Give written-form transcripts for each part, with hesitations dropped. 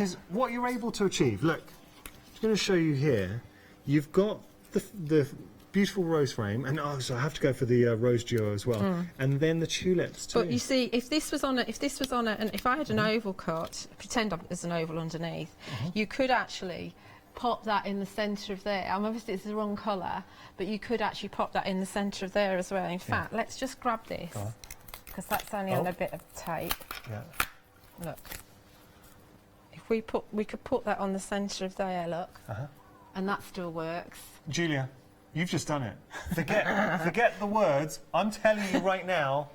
because what you're able to achieve, look, I'm just going to show you here, you've got the beautiful rose frame, and so I have to go for the rose duo as well, and then the tulips too. But you see, if this was on a, and if I had an oval cut, pretend there's an oval underneath, you could actually pop that in the centre of there. Obviously it's the wrong colour, but you could actually pop that in the centre of there as well. In fact, let's just grab this, because that's only on a bit of tape. Yeah. Look. If we could put that on the centre of there, look, and that still works. Julia, you've just done it. Forget the words. I'm telling you right now.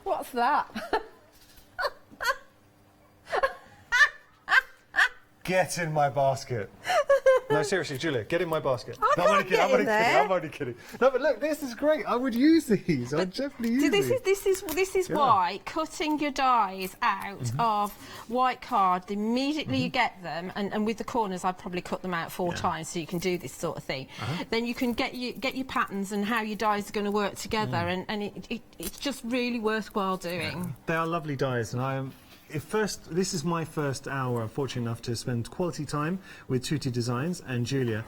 What's that? Get in my basket. No, seriously, Julia, get in my basket. I'm only kidding. No, but look, this is great. I would use these. I'd definitely use these. This is why cutting your dies out of white card, immediately you get them, and with the corners, I'd probably cut them out 4 times so you can do this sort of thing. Then you can get your patterns and how your dies are going to work together, and it's just really worthwhile doing. They are lovely dies, and I am. This is my first hour. I'm fortunate enough to spend quality time with Tutti Designs and Julia.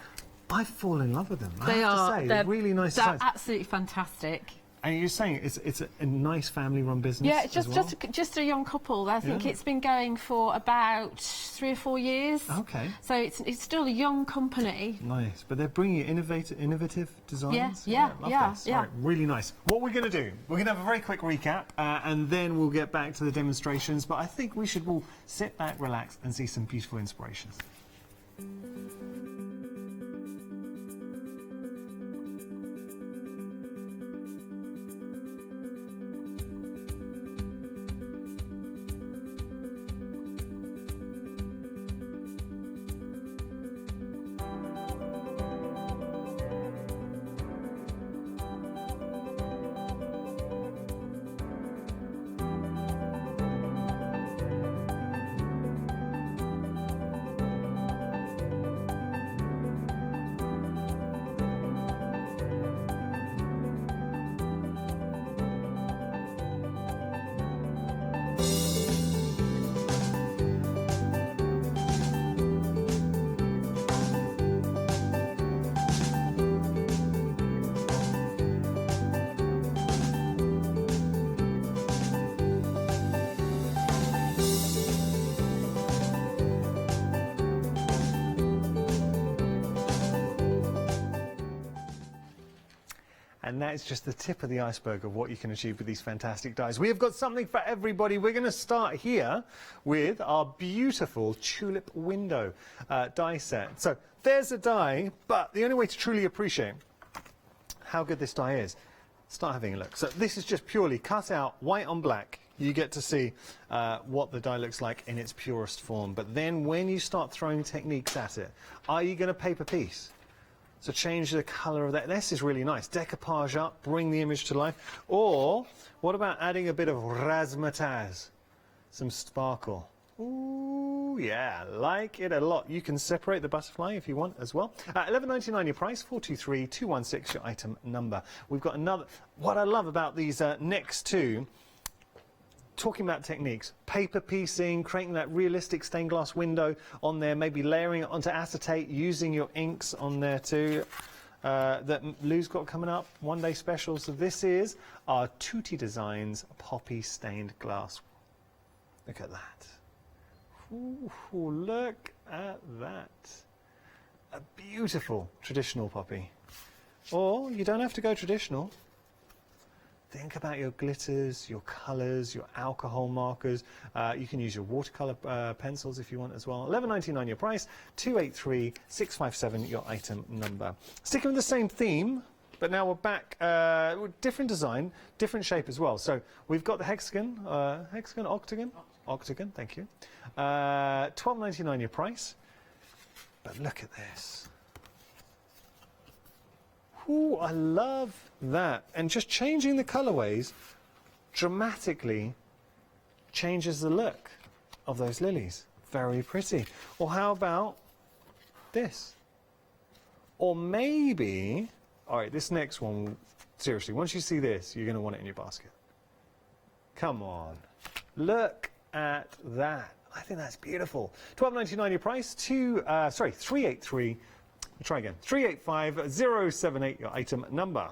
I fall in love with them. I have to say, they're really nice designs. They're absolutely fantastic. And you're saying it's a nice family-run business. Yeah, just a young couple. I think it's been going for about 3 or 4 years. Okay. So it's still a young company. Nice, but they're bringing you innovative designs. Yeah. Right, really nice. What we're going to do? We're going to have a very quick recap, and then we'll get back to the demonstrations. But I think we should all sit back, relax, and see some beautiful inspirations. And that is just the tip of the iceberg of what you can achieve with these fantastic dies. We have got something for everybody. We're going to start here with our beautiful tulip window die set. So there's a die, but the only way to truly appreciate how good this die is, start having a look. So this is just purely cut out white on black. You get to see what the die looks like in its purest form. But then when you start throwing techniques at it, are you going to paper piece? So change the colour of that. This is really nice. Decoupage up, bring the image to life. Or what about adding a bit of razzmatazz? Some sparkle. Ooh, yeah, like it a lot. You can separate the butterfly if you want as well. $11.99 your price, 423216 your item number. We've got another. What I love about these next two, talking about techniques, paper piecing, creating that realistic stained glass window on there, maybe layering it onto acetate, using your inks on there too. That Lou's got coming up, one-day special. So this is our Tutti Designs poppy stained glass. Look at that. Ooh, look at that. A beautiful traditional poppy. Or you don't have to go traditional. Think about your glitters, your colours, your alcohol markers. You can use your watercolour pencils if you want as well. $11.99 your price, 283657 your item number. Sticking with the same theme, but now we're back, different design, different shape as well. So we've got the hexagon, octagon, thank you. $12.99 your price, but look at this. Ooh, I love that. And just changing the colorways dramatically changes the look of those lilies. Very pretty. Or how about this? Or maybe, all right, this next one, seriously, once you see this, you're going to want it in your basket. Come on. Look at that. I think that's beautiful. $12.99 your price. 383. Try again. 385078 your item number.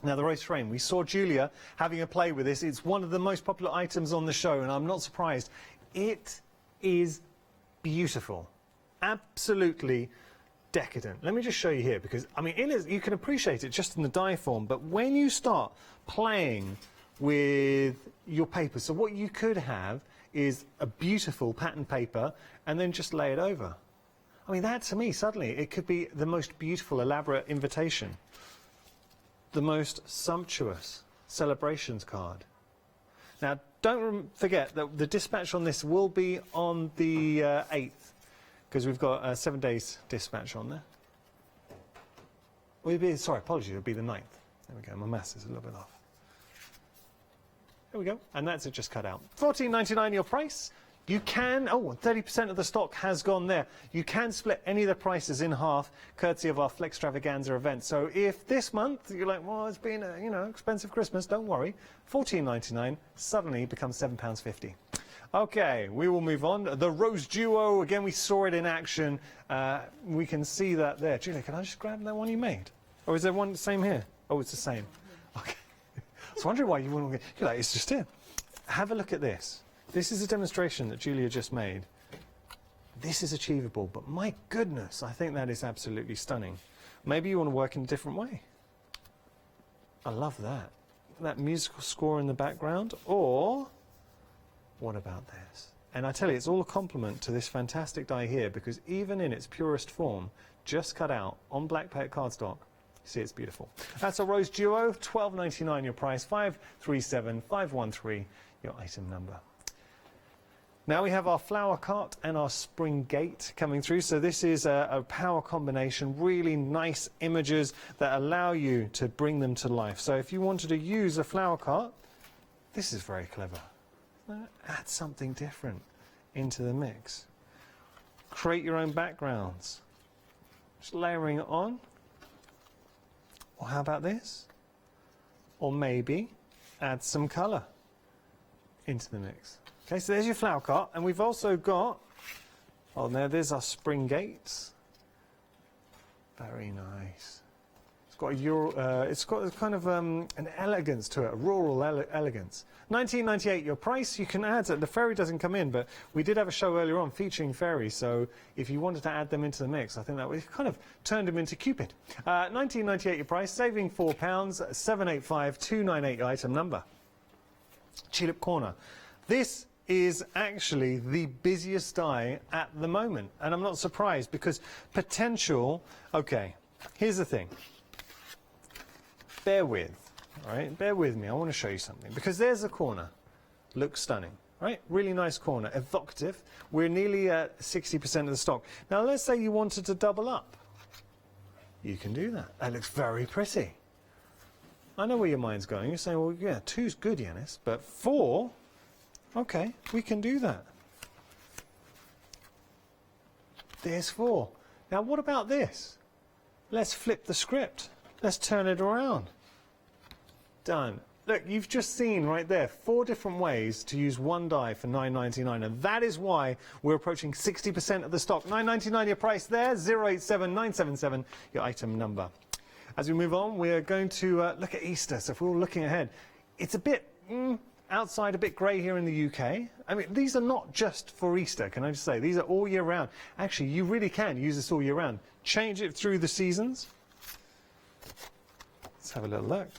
Now the roast frame. We saw Julia having a play with this. It's one of the most popular items on the show, and I'm not surprised. It is beautiful. Absolutely decadent. Let me just show you here, because I mean, you can appreciate it just in the die form, but when you start playing with your paper, so what you could have is a beautiful pattern paper and then just lay it over. I mean, that to me, suddenly, it could be the most beautiful, elaborate invitation, the most sumptuous celebrations card. Now, don't forget that the dispatch on this will be on the 8th, because we've got 7 days dispatch on there. Sorry, apologies, it'll be the 9th. There we go, my maths is a little bit off. There we go, and that's it just cut out. $14.99 your price. You can, 30% of the stock has gone there. You can split any of the prices in half, courtesy of our Flextravaganza event. So if this month you're like, well, it's been a expensive Christmas, don't worry. $14.99 suddenly becomes £7.50. Okay, we will move on. The Rose Duo, again, we saw it in action. We can see that there. Julia, can I just grab that one you made? Or is there one the same here? Oh, it's the same. Okay. I was wondering why you wouldn't get... You're like, it's just here. Have a look at this. This is a demonstration that Julia just made. This is achievable, but my goodness, I think that is absolutely stunning. Maybe you want to work in a different way. I love that. That musical score in the background, or what about this? And I tell you, it's all a compliment to this fantastic die here, because even in its purest form, just cut out on black paper cardstock, see, it's beautiful. That's a Rose Duo, $12.99 your price, 537513 your item number. Now we have our flower cart and our spring gate coming through. So this is a power combination, really nice images that allow you to bring them to life. So if you wanted to use a flower cart, this is very clever. Add something different into the mix. Create your own backgrounds. Just layering it on. Or how about this? Or maybe add some colour into the mix. Okay, so there's your flower cart, and we've also got, there's our spring gates. Very nice. It's got a kind of an elegance to it, a rural elegance. $19.98 your price. You can add, the fairy doesn't come in, but we did have a show earlier on featuring fairies, so if you wanted to add them into the mix, I think that we kind of turned them into Cupid. $19.98 your price, saving £4, 785298 your item number. Tulip Corner. This is actually the busiest die at the moment, and I'm not surprised, because potential, okay, here's the thing. Bear with, all right? Bear with me. I want to show you something, because there's a corner. Looks stunning, right? Really nice corner, evocative. We're nearly at 60% of the stock. Now, let's say you wanted to double up. You can do that. That looks very pretty. I know where your mind's going. You're saying, well, yeah, 2's good, Yanis, but 4, okay, we can do that. There's 4. Now, what about this? Let's flip the script. Let's turn it around. Done. Look, you've just seen right there 4 different ways to use one die for $9.99, and that is why we're approaching 60% of the stock. $9.99 your price there, 087977 your item number. As we move on, we're going to look at Easter. So if we're all looking ahead, it's a bit outside, a bit grey here in the UK. I mean, these are not just for Easter, can I just say? These are all year round. Actually, you really can use this all year round. Change it through the seasons. Let's have a little look.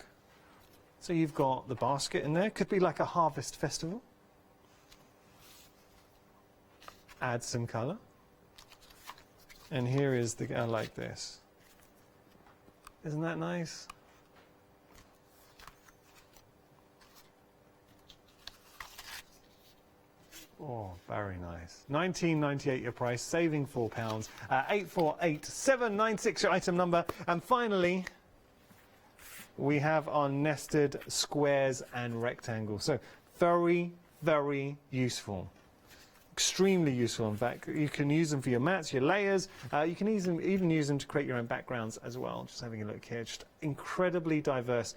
So you've got the basket in there. Could be like a harvest festival. Add some colour. And here is the, I like this. Isn't that nice? Oh, very nice. $19.98 your price, saving £4. 848796 your item number. And finally, we have our nested squares and rectangles. So very, very useful. extremely useful. In fact, you can use them for your mats, your layers. You can even use them to create your own backgrounds as well. Just having a look here, just incredibly diverse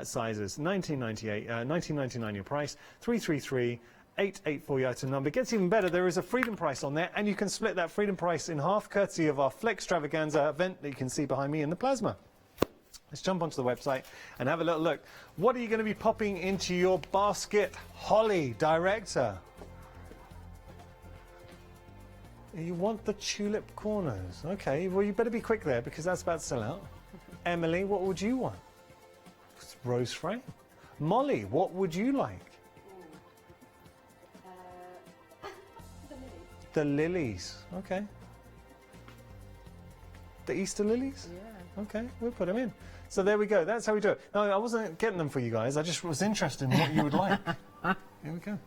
sizes. 19.99 your price. 333. 884 your item number. It gets even better. There is a freedom price on there, and you can split that freedom price in half, courtesy of our Flextravaganza event that you can see behind me in the plasma. Let's jump onto the website and have a little look. What are you going to be popping into your basket, Holly, director? You want the tulip corners. Okay, well, you better be quick there because that's about to sell out. Emily, what would you want? Rose frame. Molly, what would you like? The lilies. Okay. The Easter lilies? Yeah. Okay, we'll put them in. So there we go. That's how we do it. No, I wasn't getting them for you guys. I just was interested in what you would like. Here we go.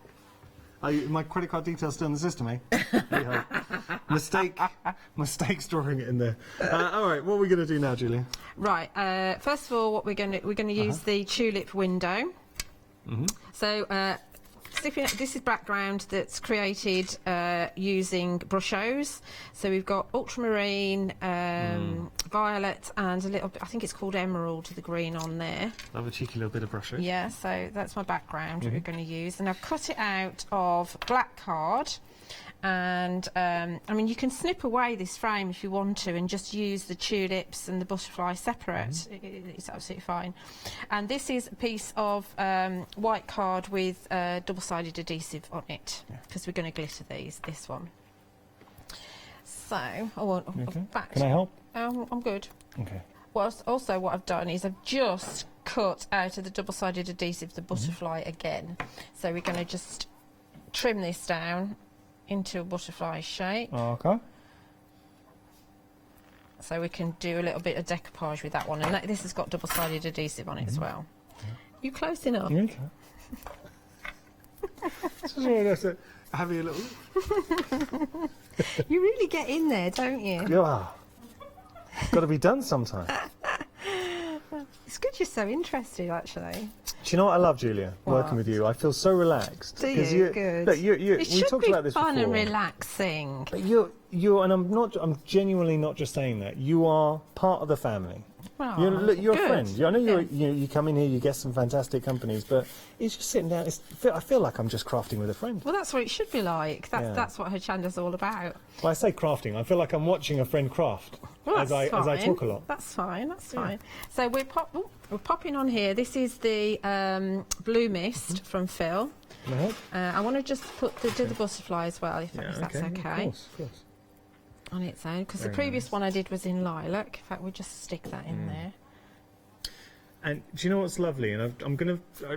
My credit card details still in the system, eh? Mistake drawing it in there. All right, what are we going to do now, Julia? Right. First of all, what we're going to use the tulip window. So. This is background that's created using brushos. So we've got ultramarine, violet, and a little bit, I think it's called emerald, the green on there. Love a cheeky little bit of brushing. Yeah, so that's my background that we're going to use. And I've cut it out of black card. And I mean, you can snip away this frame if you want to and just use the tulips and the butterfly separate. It's absolutely fine. And this is a piece of white card with double-sided adhesive on it because we're going to glitter this one. So, Okay. Fact, Can I help? I'm good. Okay. What I've done is I've just cut out of the double-sided adhesive the butterfly again. So we're going to just trim this down into a butterfly shape. Okay. So we can do a little bit of decoupage with that one. And this has got double-sided adhesive on it as well. You close enough? Okay. This is what I said. Have you a little... You really get in there, don't you? Yeah. It's got to be done sometime. It's good you're so interested, actually. Do you know what I love, Julia? Working with you, I feel so relaxed. Do you? Good. Look, It we should talked be about this fun before. and relaxing. But you're, and I'm genuinely not just saying that. You are part of the family. Oh, you're a good. friend. I know you come in here, you get some fantastic companies, but it's just sitting down. I feel like I'm just crafting with a friend. Well, that's what it should be like. That's what Hochanda's all about. Well, I say crafting. I feel like I'm watching a friend craft as I talk a lot. That's fine. That's fine. So we're popping on here. This is the Blue Mist from Phil. Can I help? I want to just do the butterfly as well, if that's okay. Of course. On its own, because the Very previous nice. one I did was in lilac. In fact, we'll just stick that in there. And do you know what's lovely? And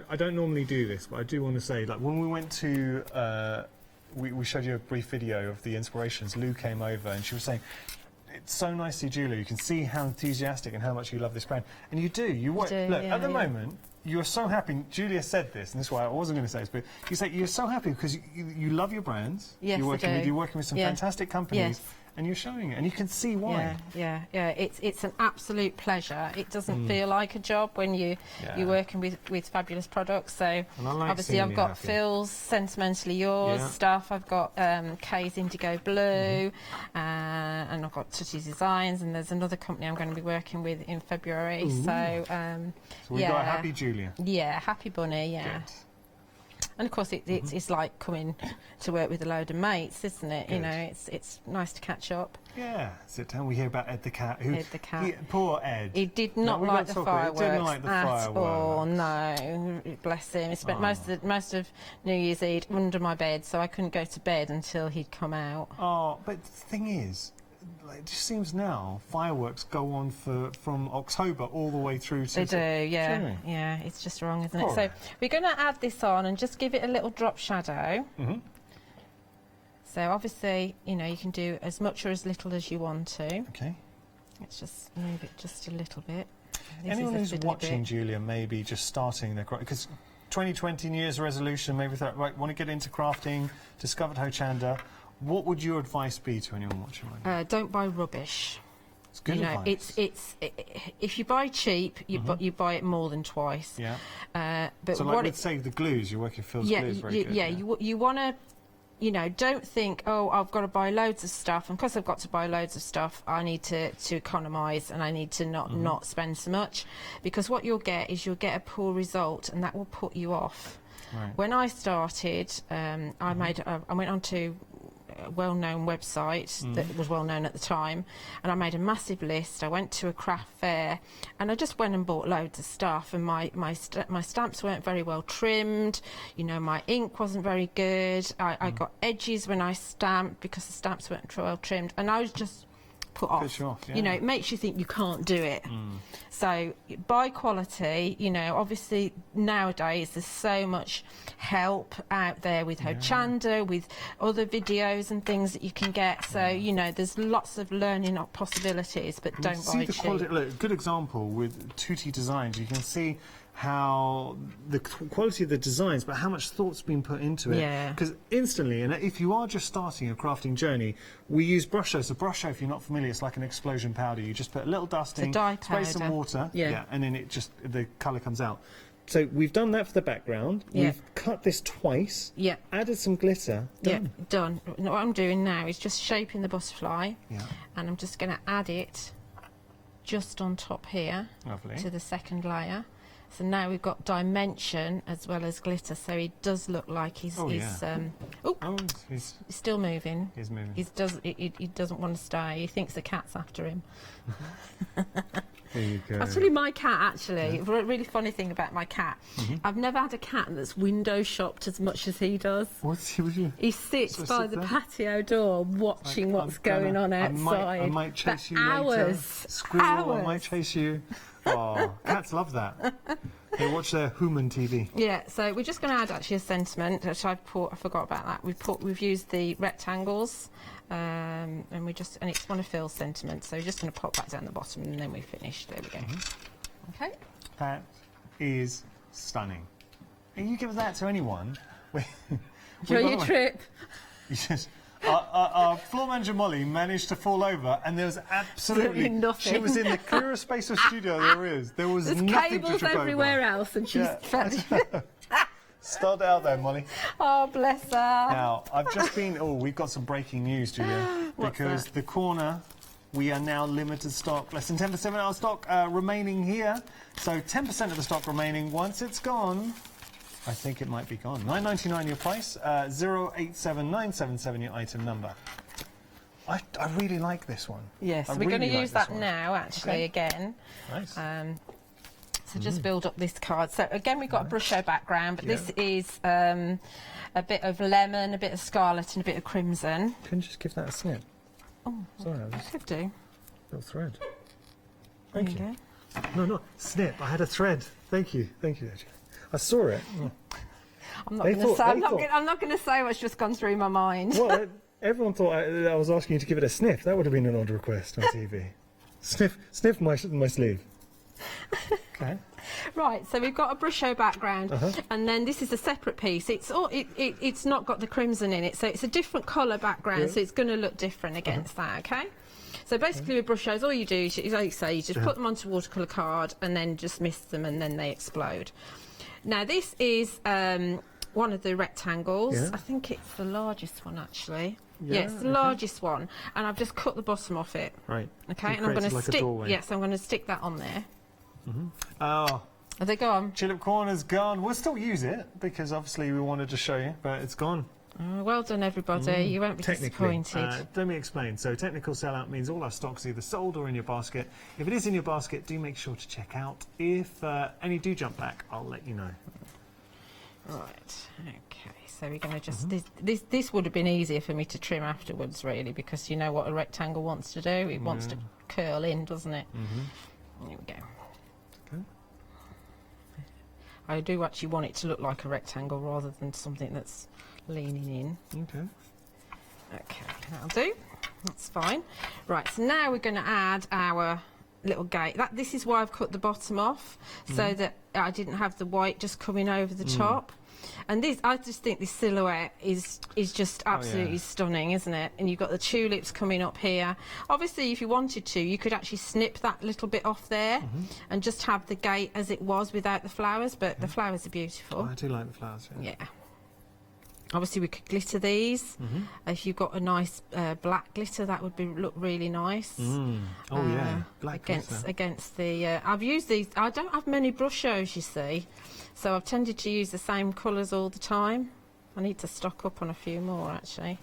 I don't normally do this, but I do want to say, like, when we went to, we showed you a brief video of the inspirations. Lou came over and she was saying, it's so nice to see Julia. You can see how enthusiastic and how much you love this brand. And you do. Look, at the moment, you're so happy. Julia said this, and this is why I wasn't going to say this, but you say you're so happy because you love your brands. Yes, you're working I do. with some fantastic companies. Yes. And you're showing it, and you can see why. Yeah. It's an absolute pleasure. It doesn't feel like a job when you're working with fabulous products. So And I like obviously seeing I've you got happy. Phil's Sentimentally Yours stuff. I've got Kay's Indigo Blue, and I've got Tutti's Designs. And there's another company I'm going to be working with in February. So we've got a happy Julia. Yeah, happy bunny. Yeah. Good. And of course, it's like coming to work with a load of mates, isn't it? Good. You know, it's nice to catch up. Yeah, sit down. We hear about Ed the cat. Ed the cat. Poor Ed. He did not we like got the to talk about it. He didn't fireworks like the at all. fireworks. No, bless him. He spent most of New Year's Eve under my bed, so I couldn't go to bed until he'd come out. Oh, but the thing is, it just seems now fireworks go on from October all the way through to... They do, yeah. Really? Yeah, it's just wrong, isn't All it? So right. we're going to add this on and just give it a little drop shadow. So obviously, you know, you can do as much or as little as you want to. Okay. Let's just move it just a little bit. This Anyone is a who's fiddly watching, bit. Julia, maybe just starting their craft, because 2020 New Year's resolution, maybe thought, right, want to get into crafting, discovered Hochanda. What would your advice be to anyone watching right now? Don't buy rubbish. It's good You know, advice. if you buy cheap, you buy it more than twice. Yeah. But So, what like, let's say the glues, you're working Phil's glues very good. you want to you know, don't think, oh, I've got to buy loads of stuff, and because I've got to buy loads of stuff, I need to economise, and I need to not spend so much, because what you'll get is you'll get a poor result, and that will put you off. Right. When I started, I went onto a well-known website that was well-known at the time, and I made a massive list. I went to a craft fair, and I just went and bought loads of stuff, and my stamps weren't very well trimmed, you know, my ink wasn't very good, I got edges when I stamped because the stamps weren't well trimmed, and I was just put off. Yeah. You know, it makes you think you can't do it. So buy quality. You know, obviously nowadays there's so much help out there with Hochanda, with other videos and things that you can get. So you know, there's lots of learning possibilities, but don't buy see the cheap. quality. Look, good example with Tutti Designs. You can see how the quality of the designs, but how much thought's been put into it. Yeah. Because instantly, and if you are just starting a crafting journey, we use brush show. So brush show, if you're not familiar, it's like an explosion powder. You just put a little dusting, dye spray some powder. water, Yeah. and then the colour comes out. So we've done that for the background. Yeah. We've cut this twice. Yeah. Added some glitter. Done. Yeah, done. What I'm doing now is just shaping the butterfly, Yeah. and I'm just going to add it just on top here Lovely. to the second layer. So now we've got dimension as well as glitter, so he does look like he's Oh, he's he's still moving. he's moving. He doesn't want to stay. He thinks the cat's after him. There you go. I'll tell you my cat, actually. A really funny thing about my cat. I've never had a cat that's window shopped as much as he does. What's he with you? He sits So by sit the there? patio door watching Like, what's I'm going gonna- on outside. I might chase for you later. hours. Squirrel, I Hours. might chase you. Oh, cats love that. They watch their human TV. Yeah, so we're just going to add actually a sentiment, which I forgot about that. We've used the rectangles, and it's one of Phil's sentiments. So we're just going to pop that down the bottom, and then we're finished. There we go. Okay. That is stunning. And you give that to anyone. Enjoy your trip. Yes. Our floor manager Molly managed to fall over, and there was absolutely nothing. She was in the clearest space of studio there is. There was There's nothing to cables trip everywhere over. else, and she's Start out there, Molly. oh, bless her. Now, I've just been... Oh, we've got some breaking news, Julia. What's because that? the corner, we are now limited stock. Less than 10% of our stock remaining here. So 10% of the stock remaining. Once it's gone, I think it might be gone. $9.99 your price. 087977 your item number. I really like this one. Yes, I we're going really to like use this that one. now, actually, Okay. again. Nice. So just build up this card. So again, we've got a brush show background, but this is a bit of lemon, a bit of scarlet, and a bit of crimson. Can you just give that a snip? Oh, Sorry, I was could do. little thread. There Thank you you. go. No, not snip. I had a thread. Thank you. Thank you, Adrian. I saw it. Oh. I'm not They going to thought- say. they I'm thought- not going to say what's just gone through my mind. Well, everyone thought I was asking you to give it a sniff. That would have been an odd request on TV. Sniff my sleeve. Okay. Right, so we've got a brush show background, Uh-huh. and then this is a separate piece. It's not got the crimson in it, so it's a different colour background, Yeah. so it's going to look different against that, okay? So basically with brush shows, all you do is, like you say, you just put them onto a watercolour card and then just mist them and then they explode. Now this is one of the rectangles. Yeah. I think it's the largest one actually. Yeah, Yeah, it's the okay. largest one, and I've just cut the bottom off it. Right. Okay, You've and I'm going created to like a stick. doorway. Yes, I'm going to stick that on there. Oh, Are they gone? Tulip Corner's gone. We'll still use it because obviously we wanted to show you, but it's gone. Oh, well done, everybody. You won't be Technically, disappointed. let me explain. So technical sellout means all our stock's either sold or in your basket. If it is in your basket, do make sure to check out. If any do jump back, I'll let you know. Right. Okay. So we're going to just this would have been easier for me to trim afterwards, really, because you know what a rectangle wants to do. It wants to curl in, doesn't it? There we go. Okay. I do actually want it to look like a rectangle rather than something that's leaning in. Okay. Okay, that'll do. That's fine. Right, so now we're going to add our little gate. This is why I've cut the bottom off, so that I didn't have the white just coming over the top. And this, I just think this silhouette is just absolutely stunning, isn't it? And you've got the tulips coming up here. Obviously, if you wanted to, you could actually snip that little bit off there and just have the gate as it was without the flowers, but the flowers are beautiful. Oh, I do like the flowers. Yeah. Yeah. Obviously, we could glitter these. If you've got a nice black glitter, that would look really nice. Oh yeah, black glitter. Against the. I've used these. I don't have many brush shows, you see, so I've tended to use the same colours all the time. I need to stock up on a few more actually.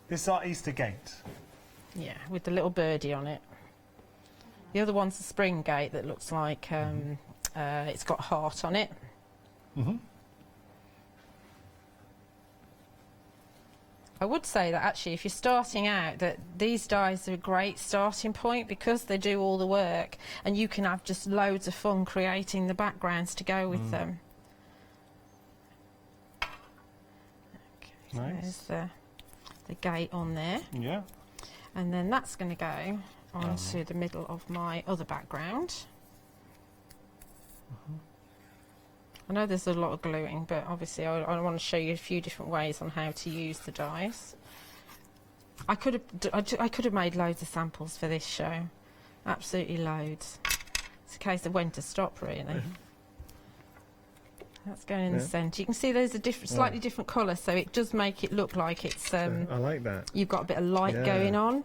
This is our Easter gate. Yeah, with the little birdie on it. The other one's the spring gate that looks like it's got a heart on it. I would say that actually if you're starting out that these dies are a great starting point because they do all the work and you can have just loads of fun creating the backgrounds to go with them. Okay, so Nice. there's the gate on there. Yeah. And then that's going to go onto the middle of my other background. I know there's a lot of gluing, but obviously I want to show you a few different ways on how to use the dies. I could have made loads of samples for this show, absolutely loads. It's a case of when to stop, really. That's going in the centre. You can see there's a different, slightly different colour, so it does make it look like it's. I like that. You've got a bit of light going on.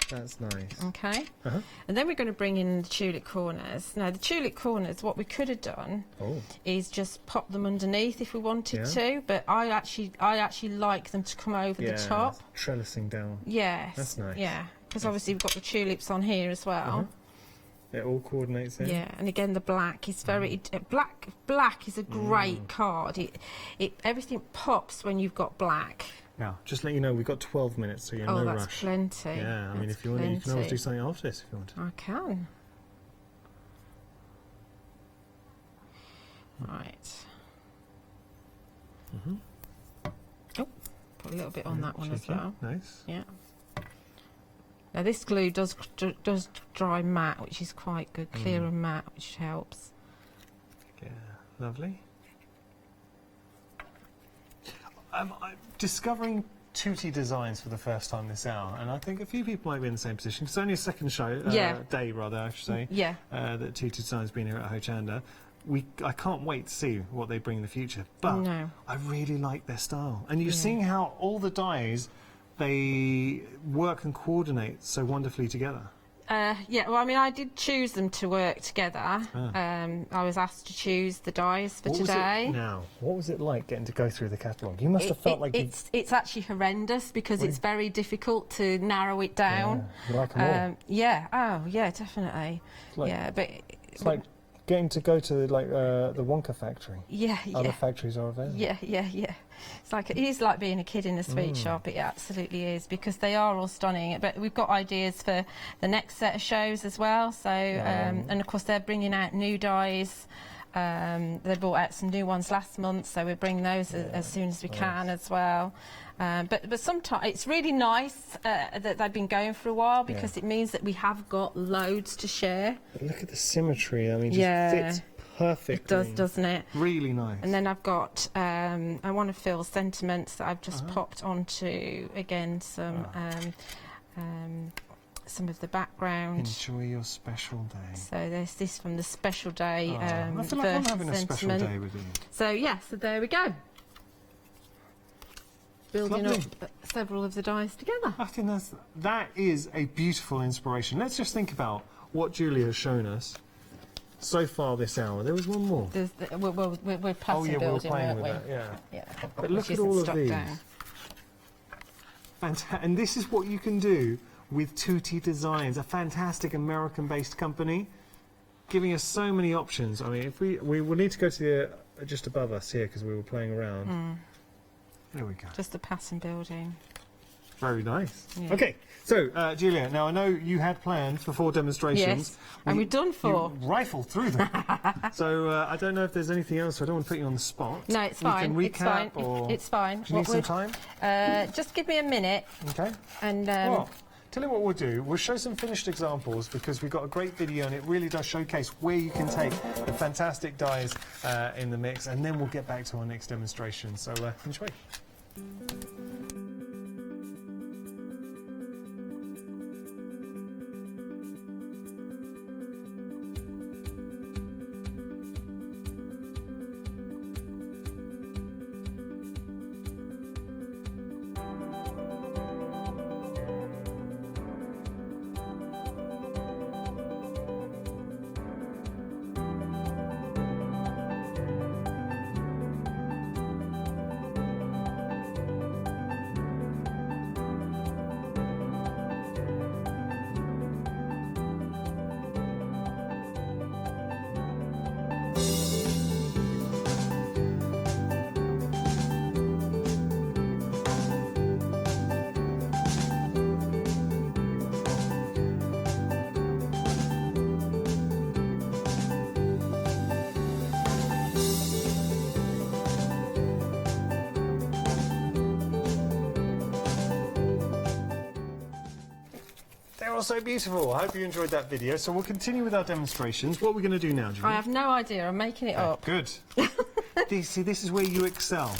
That's nice. Okay. And then we're going to bring in the tulip corners. Now, the tulip corners, what we could have done is just pop them underneath if we wanted to, but I actually like them to come over the top. Trellising down. Yes. That's nice. Yeah, because obviously we've got the tulips on here as well. It all coordinates in. Yeah, and again the black is very black is a great card. It everything pops when you've got black. Now, just to let you know, we've got 12 minutes, so you're no that's rush. plenty. Yeah, I mean, That's if you want, you can always plenty. do something after this if you want. I can. Right. Oh, put a little bit on that one as well. Nice. Yeah. Now this glue does dry matte, which is quite good, clear and matte, which helps. Yeah, lovely. I'm discovering Tutti designs for the first time this hour, and I think a few people might be in the same position. It's only a second show, day rather, I should say. Yeah. That Tutti Design's been here at Hochanda. I can't wait to see what they bring in the future. But I really like their style, and you're seeing how all the dyes they work and coordinate so wonderfully together. Yeah, well, I mean, I did choose them to work together. I was asked to choose the dies for today. What was it like getting to go through the catalogue? You must have felt like it's actually horrendous because it's very difficult to narrow it down. You like them all? Yeah. Oh, yeah, definitely. It's like getting to go to the Wonka factory. Yeah. Other factories are available. Yeah. It is like being a kid in a sweet shop. It absolutely is, because they are all stunning. But we've got ideas for the next set of shows as well. So, and of course they're bringing out new dies. They brought out some new ones last month, so we're bringing those as soon as we can as well. But sometimes it's really nice that they've been going for a while, because it means that we have got loads to share. But look at the symmetry. I mean, it just fits perfectly. It does, doesn't it? Really nice. And then I've got, I want to fill sentiments that I've just popped onto, again, some of the background. Enjoy your special day. So there's this from the special day. I feel like I'm having a special day with you. So so there we go. Building up several of the dies together. I think that is a beautiful inspiration. Let's just think about what Julia has shown us so far this hour. There was one more. We're pattern building, we were playing weren't with we? that, Yeah. But look at all of these. And this is what you can do with Tutti Designs, a fantastic American-based company, giving us so many options. I mean, if we will need to go to the just above us here, because we were playing around. There we go. Just the pattern building. Very nice. Yeah. Okay, so Julia, now I know you had planned for 4 demonstrations. Yes, and we've done 4. You rifled through them. So I don't know if there's anything else. I don't want to put you on the spot. No, it's fine. We can recap, or it's fine. do you need some time? Just give me a minute. Okay. And well, tell you what we'll do. We'll show some finished examples, because we've got a great video and it really does showcase where you can take the fantastic dies in the mix, and then we'll get back to our next demonstration. So enjoy. they're all so beautiful. I hope you enjoyed that video. So we'll continue with our demonstrations. What are we going to do now, Julie? I have no idea. I'm making it up. Good. See, this is where you excel.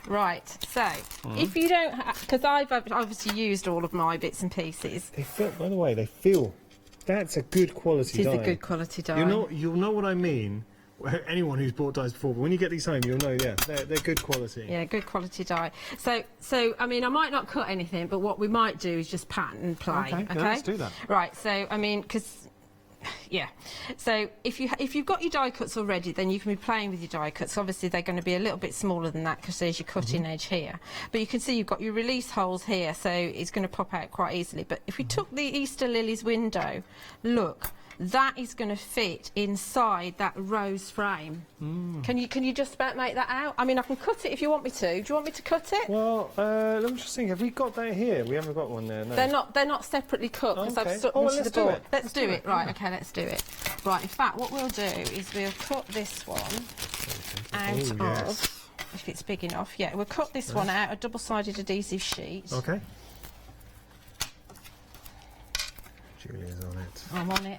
Right, so if you don't, because I've obviously used all of my bits and pieces. They feel, by the way, they feel. That's a good quality die. It is a good quality die. You'll know what I mean. Anyone who's bought dies before, but when you get these home, you'll know, yeah, they're good quality. Yeah, good quality die. So I mean, I might not cut anything, but what we might do is just pattern and play. Okay, yeah, let's do that. Right. So I mean, because yeah. So if you've got your die cuts already, then you can be playing with your die cuts. Obviously, they're going to be a little bit smaller than that because there's your cutting edge here. But you can see you've got your release holes here, so it's going to pop out quite easily. But if we took the Easter lilies window, look. That is going to fit inside that rose frame. Can you just about make that out? I mean, I can cut it if you want me to. Do you want me to cut it? Well, let me just think. Have we got that here? We haven't got one there. No. They're not separately cut because I've stuck let's to the do board. it. Let's do it. Right. Okay. Let's do it. Right. In fact, what we'll do is we'll cut this one out of, if it's big enough. Yeah, we'll cut this one out, a double-sided adhesive sheet. Okay. Julia's on it. I'm on it.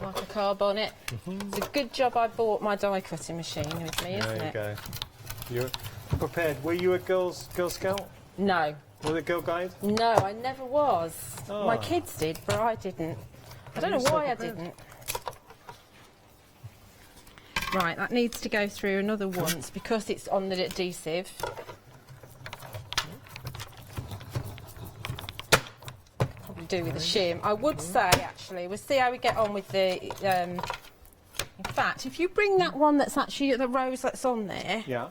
Like a carb on it. It's a good job I bought my die cutting machine with me, isn't it? There you go. You're prepared. Were you a Girl Scout? No. Was it Girl Guide? No, I never was. Oh. My kids did, but I didn't. I don't know why I didn't. Right, that needs to go through another once because it's on the adhesive. Do with the shim. I would say actually we'll see how we get on with the in fact if you bring that one that's actually the rose that's on there, Yeah.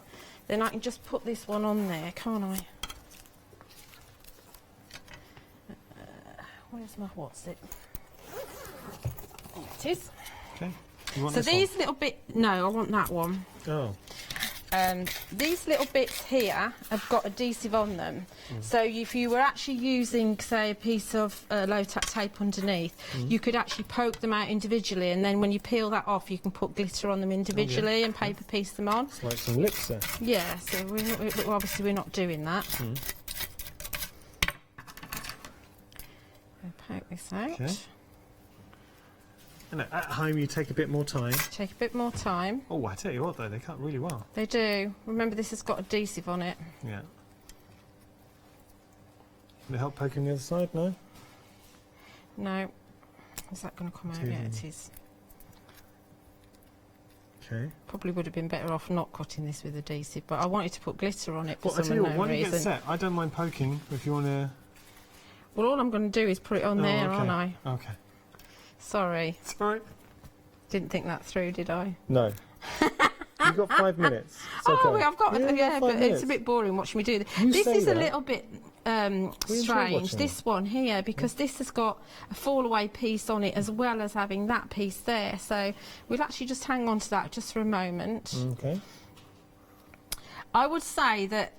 then I can just put this one on there, can't I? Where's my what's it? There it is. Okay. You want So this these little bit no, I want that one. one? Oh. These little bits here have got adhesive on them. So if you were actually using, say, a piece of low-tack tape underneath, you could actually poke them out individually, and then when you peel that off, you can put glitter on them individually and paper piece them on. It's like some lips there. Yeah, so obviously we're not doing that. I'll poke this out. Okay. And at home, you take a bit more time. Take a bit more time. Oh, I tell you what, though, they cut really well. They do. Remember, this has got adhesive on it. Yeah. Will it help poking the other side? No? No. Is that going to come out? Yeah, it is. Okay. Probably would have been better off not cutting this with adhesive, but I wanted to put glitter on it for Well, I tell some you what, unknown when you get reason. set, I don't mind poking if you want to... Well, all I'm going to do is put it on there, okay. aren't I? Okay. Sorry. Sorry. Didn't think that through, did I? No. You've got 5 minutes. It's Oh, okay. I've got, Yeah, but 5 minutes. it's a bit boring watching me do this. You This say is a that. little bit enjoy strange, watching this one here, because this has got a fall-away piece on it as well as having that piece there. So we'll actually just hang on to that just for a moment. Okay. I would say that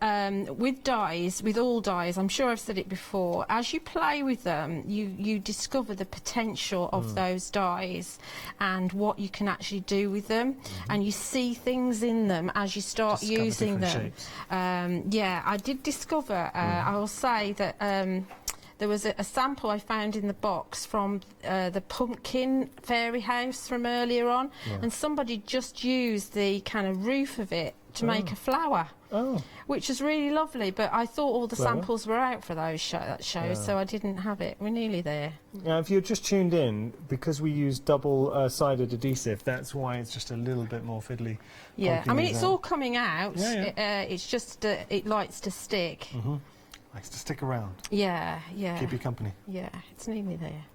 with dies, with all dies, I'm sure I've said it before, as you play with them, you discover the potential of those dies and what you can actually do with them, and you see things in them as you start Discover using different them. shapes. Yeah, I did discover, I will say that there was a sample I found in the box from the pumpkin fairy house from earlier on, and somebody just used the kind of roof of it to make a flower, which is really lovely. But I thought all the samples were out for those shows, so I didn't have it. We're nearly there. Now, if you're just tuned in, because we use double-sided adhesive, that's why it's just a little bit more fiddly. Yeah, I mean, it's all all coming out. Yeah, It's just it likes to stick. likes to stick around. Yeah, yeah. Keep you company. Yeah, it's nearly there.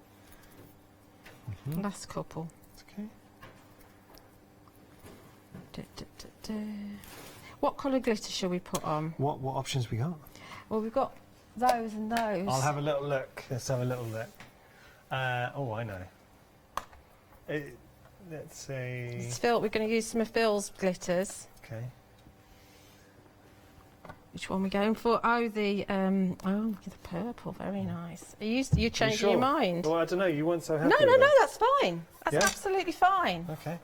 Last couple. It's okay. What colour glitter shall we put on? What options we got? Well, we've got those and those. I'll have a little look. Let's have a little look. Oh, I know. Let's see. It's Phil. We're going to use some of Phil's glitters. Okay. Which one are we going for? Oh, the purple. Very nice. Are you changing sure? your mind? Well, I don't know. You weren't so happy. No, with no, it. no. That's fine. That's Yeah? absolutely fine. Okay.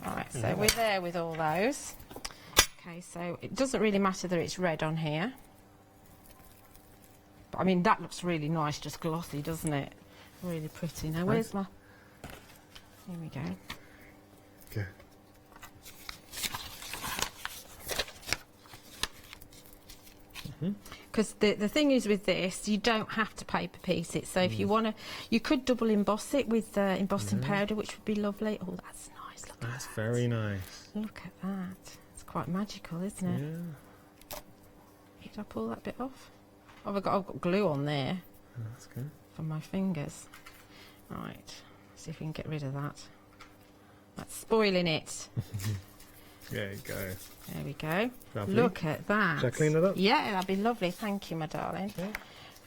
Right. So we're there with all those. Okay. So it doesn't really matter that it's red on here. I mean, that looks really nice, just glossy, doesn't it? Really pretty. Now, where's my... Here we go. Okay. Because the thing is with this, you don't have to paper piece it. So if you want to, you could double emboss it with embossing powder, which would be lovely. Oh, that's nice. Look That's at that. very nice. Look at that. It's quite magical, isn't it? Yeah. Did I pull that bit off? Oh, I've got glue on there That's good. for my fingers. Right. See if we can get rid of that. That's spoiling it. There you go. There we go. Lovely. Look at that. Should I clean it up? Yeah, that'd be lovely. Thank you, my darling. Okay.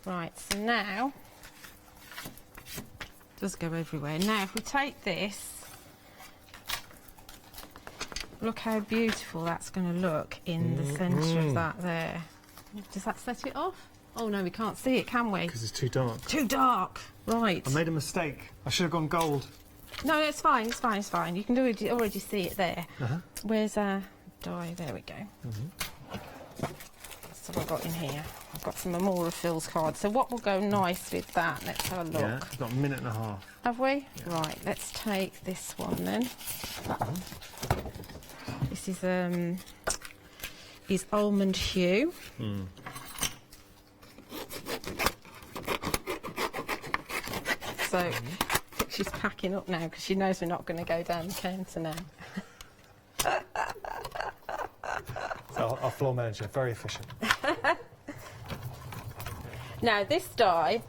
Right, so now, it does go everywhere. Now, if we take this, look how beautiful that's going to look in the centre of that there. Does that set it off? Oh no, we can't see it, can we? Because it's too dark. Too dark. Right. I made a mistake. I should have gone gold. No, it's fine, it's fine, it's fine. You can already see it there. Where's our dye? There we go. That's what I've got in here. I've got some Amora Phil's cards. So what will go nice with that? Let's have a look. Yeah, I've got a minute and a half. Have we? Yeah. Right, let's take this one then. This is Almond Hue. So she's packing up now because she knows we're not going to go down the counter now. So our floor manager, very efficient. Now this die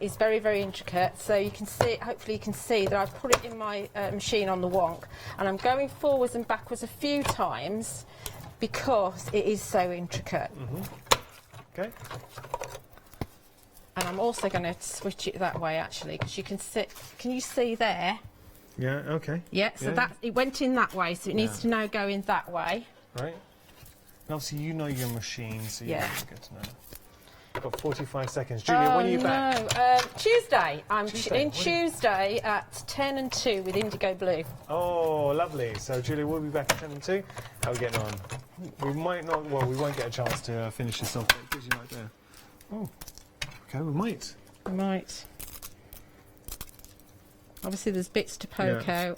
is very, very intricate, so you can see, hopefully you can see that I've put it in my machine on the wonk, and I'm going forwards and backwards a few times because it is so intricate. Okay. And I'm also going to switch it that way actually, because you can see, can you see there? Yeah, okay. Yeah, so that it went in that way, so it needs to now go in that way. Right. And obviously you know your machine, so you're good to know. I've got 45 seconds. Julia, when are you back? Tuesday. I'm Tuesday, in Tuesday at 10 and 2 with Indigo Blue. Oh, lovely. So, Julia, we'll be back at 10 and 2. How are we getting on? We might not, well, we won't get a chance to finish this off. It gives you right there. Oh, okay, we might. We might. Obviously, there's bits to poke out.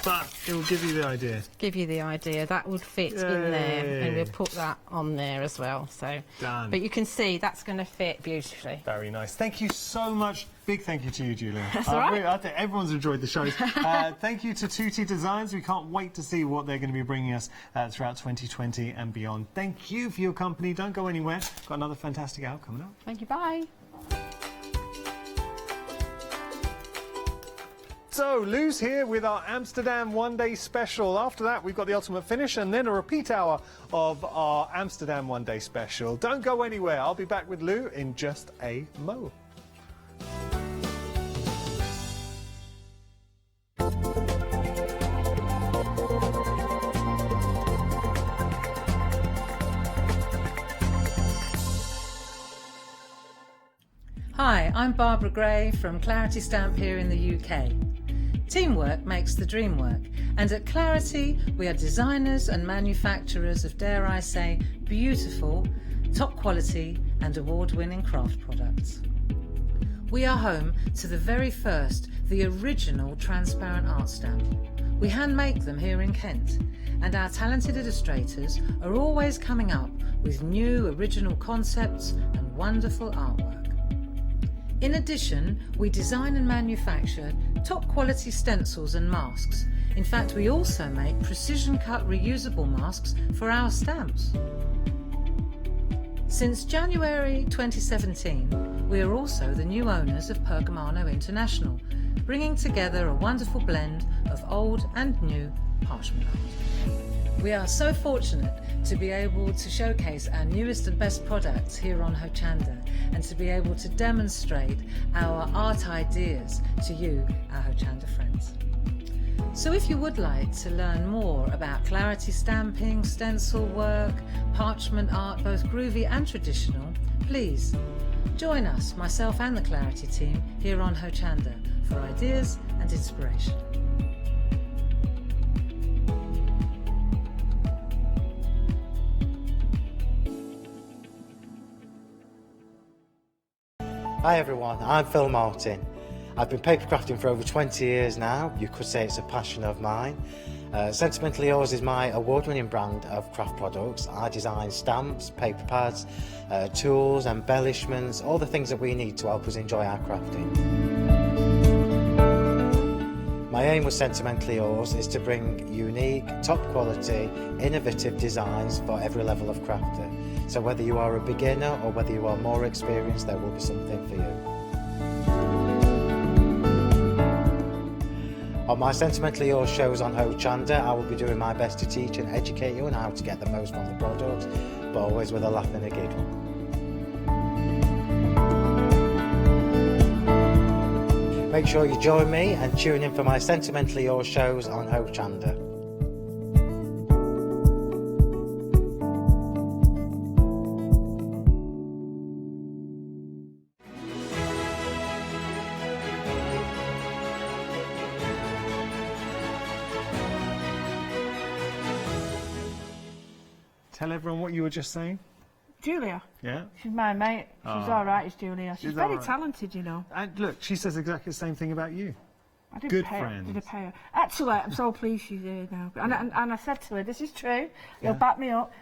But it will give you the idea. Give you the idea. That would fit in there, and we'll put that on there as well. So, done. But you can see that's going to fit beautifully. Very nice. Thank you so much. Big thank you to you, Julia. That's all right. I think everyone's enjoyed the show. Thank you to Tutti Designs. We can't wait to see what they're going to be bringing us throughout 2020 and beyond. Thank you for your company. Don't go anywhere. Got another fantastic hour coming up. Thank you. Bye. So, Lou's here with our Amsterdam one-day special. After that, we've got the ultimate finish and then a repeat hour of our Amsterdam one-day special. Don't go anywhere. I'll be back with Lou in just a mo. Hi, I'm Barbara Gray from Clarity Stamp here in the UK. Teamwork makes the dream work, and at Clarity we are designers and manufacturers of, dare I say, beautiful, top quality and award-winning craft products. We are home to the very first, the original transparent art stamp. We hand make them here in Kent, and our talented illustrators are always coming up with new original concepts and wonderful artwork. In addition, we design and manufacture top quality stencils and masks. In fact, we also make precision cut reusable masks for our stamps. Since January 2017, we are also the new owners of Pergamano International, bringing together a wonderful blend of old and new parchment art. We are so fortunate to be able to showcase our newest and best products here on Hochanda, and to be able to demonstrate our art ideas to you, our Hochanda friends. So if you would like to learn more about Clarity stamping, stencil work, parchment art, both groovy and traditional, please join us, myself and the Clarity team, here on Hochanda for ideas and inspiration. Hi everyone, I'm Phil Martin. I've been paper crafting for over 20 years now. You could say it's a passion of mine. Sentimentally Yours is my award-winning brand of craft products. I design stamps, paper pads, tools, embellishments, all the things that we need to help us enjoy our crafting. My aim with Sentimentally Yours is to bring unique, top quality, innovative designs for every level of crafter. So whether you are a beginner or whether you are more experienced, there will be something for you. On my Sentimentally Yours shows on Hochanda, I will be doing my best to teach and educate you on how to get the most from the products, but always with a laugh and a giggle. Make sure you join me and tune in for my Sentimentally Yours shows on Hochanda. Tell everyone what you were just saying. Julia. Yeah? She's my mate. She's all right, is Julia. She's very talented, you know. And look, she says exactly the same thing about you. I didn't Good pay friends. Her. Did I pay her? Actually, I'm so pleased she's here now. And I said to her, this is true. You'll back me up.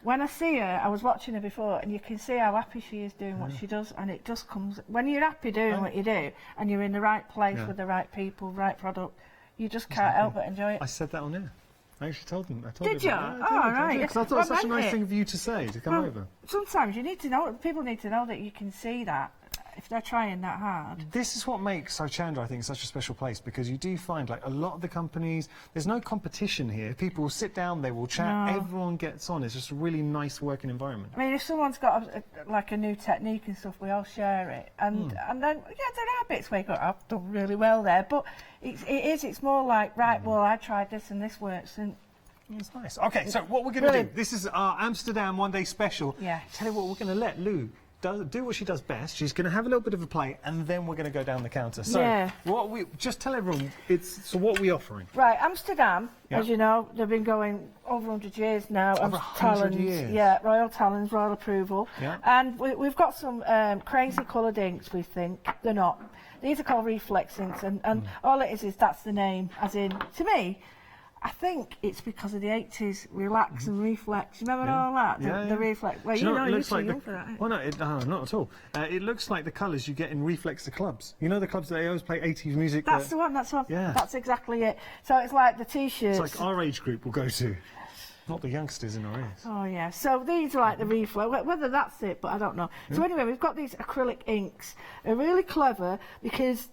When I see her, I was watching her before, and you can see how happy she is doing what she does, and it just comes... When you're happy doing what you do, and you're in the right place with the right people, right product, you just can't help but enjoy it. I said that on air. I actually told them. I told Did you? Yeah, Oh, I did. right. Because I thought it was Well, such a meant nice it. thing for you to say, to come over. Sometimes you need to know, people need to know that you can see that if they're trying that hard. This is what makes Hochanda, I think, such a special place, because you do find, like, a lot of the companies, there's no competition here. People will sit down, they will chat, everyone gets on. It's just a really nice working environment. I mean, if someone's got like a new technique and stuff, we all share it. And then, yeah, there are bits where you go, I've done really well there. But it's more like, right, well, I tried this and this works. And it's nice. Okay, so what we're going to do, this is our Amsterdam one-day special. Yeah. Tell you what, we're going to let Lou do what she does best. She's going to have a little bit of a play, and then we're going to go down the counter. So, just tell everyone, so what are we offering? Right, Amsterdam, as you know, they've been going over 100 years now. Over 100 years? Yeah, Royal Talons, Royal Approval. Yeah. And we've got some crazy coloured inks, we think. They're not. These are called reflex inks, and all it is that's the name, as in, to me, I think it's because of the 80s, relax and reflex. You remember all that? The reflex. Well, you're too young for that. Well, no, not at all. It looks like the colours you get in reflex clubs. You know the clubs that they always play 80s music? That's the one, Yeah. That's exactly it. So it's like the T-shirts. It's like our age group will go to. Not the youngsters in our ears. Oh, yeah. So these are like the reflex. Whether that's it, but I don't know. So anyway, we've got these acrylic inks. They're really clever because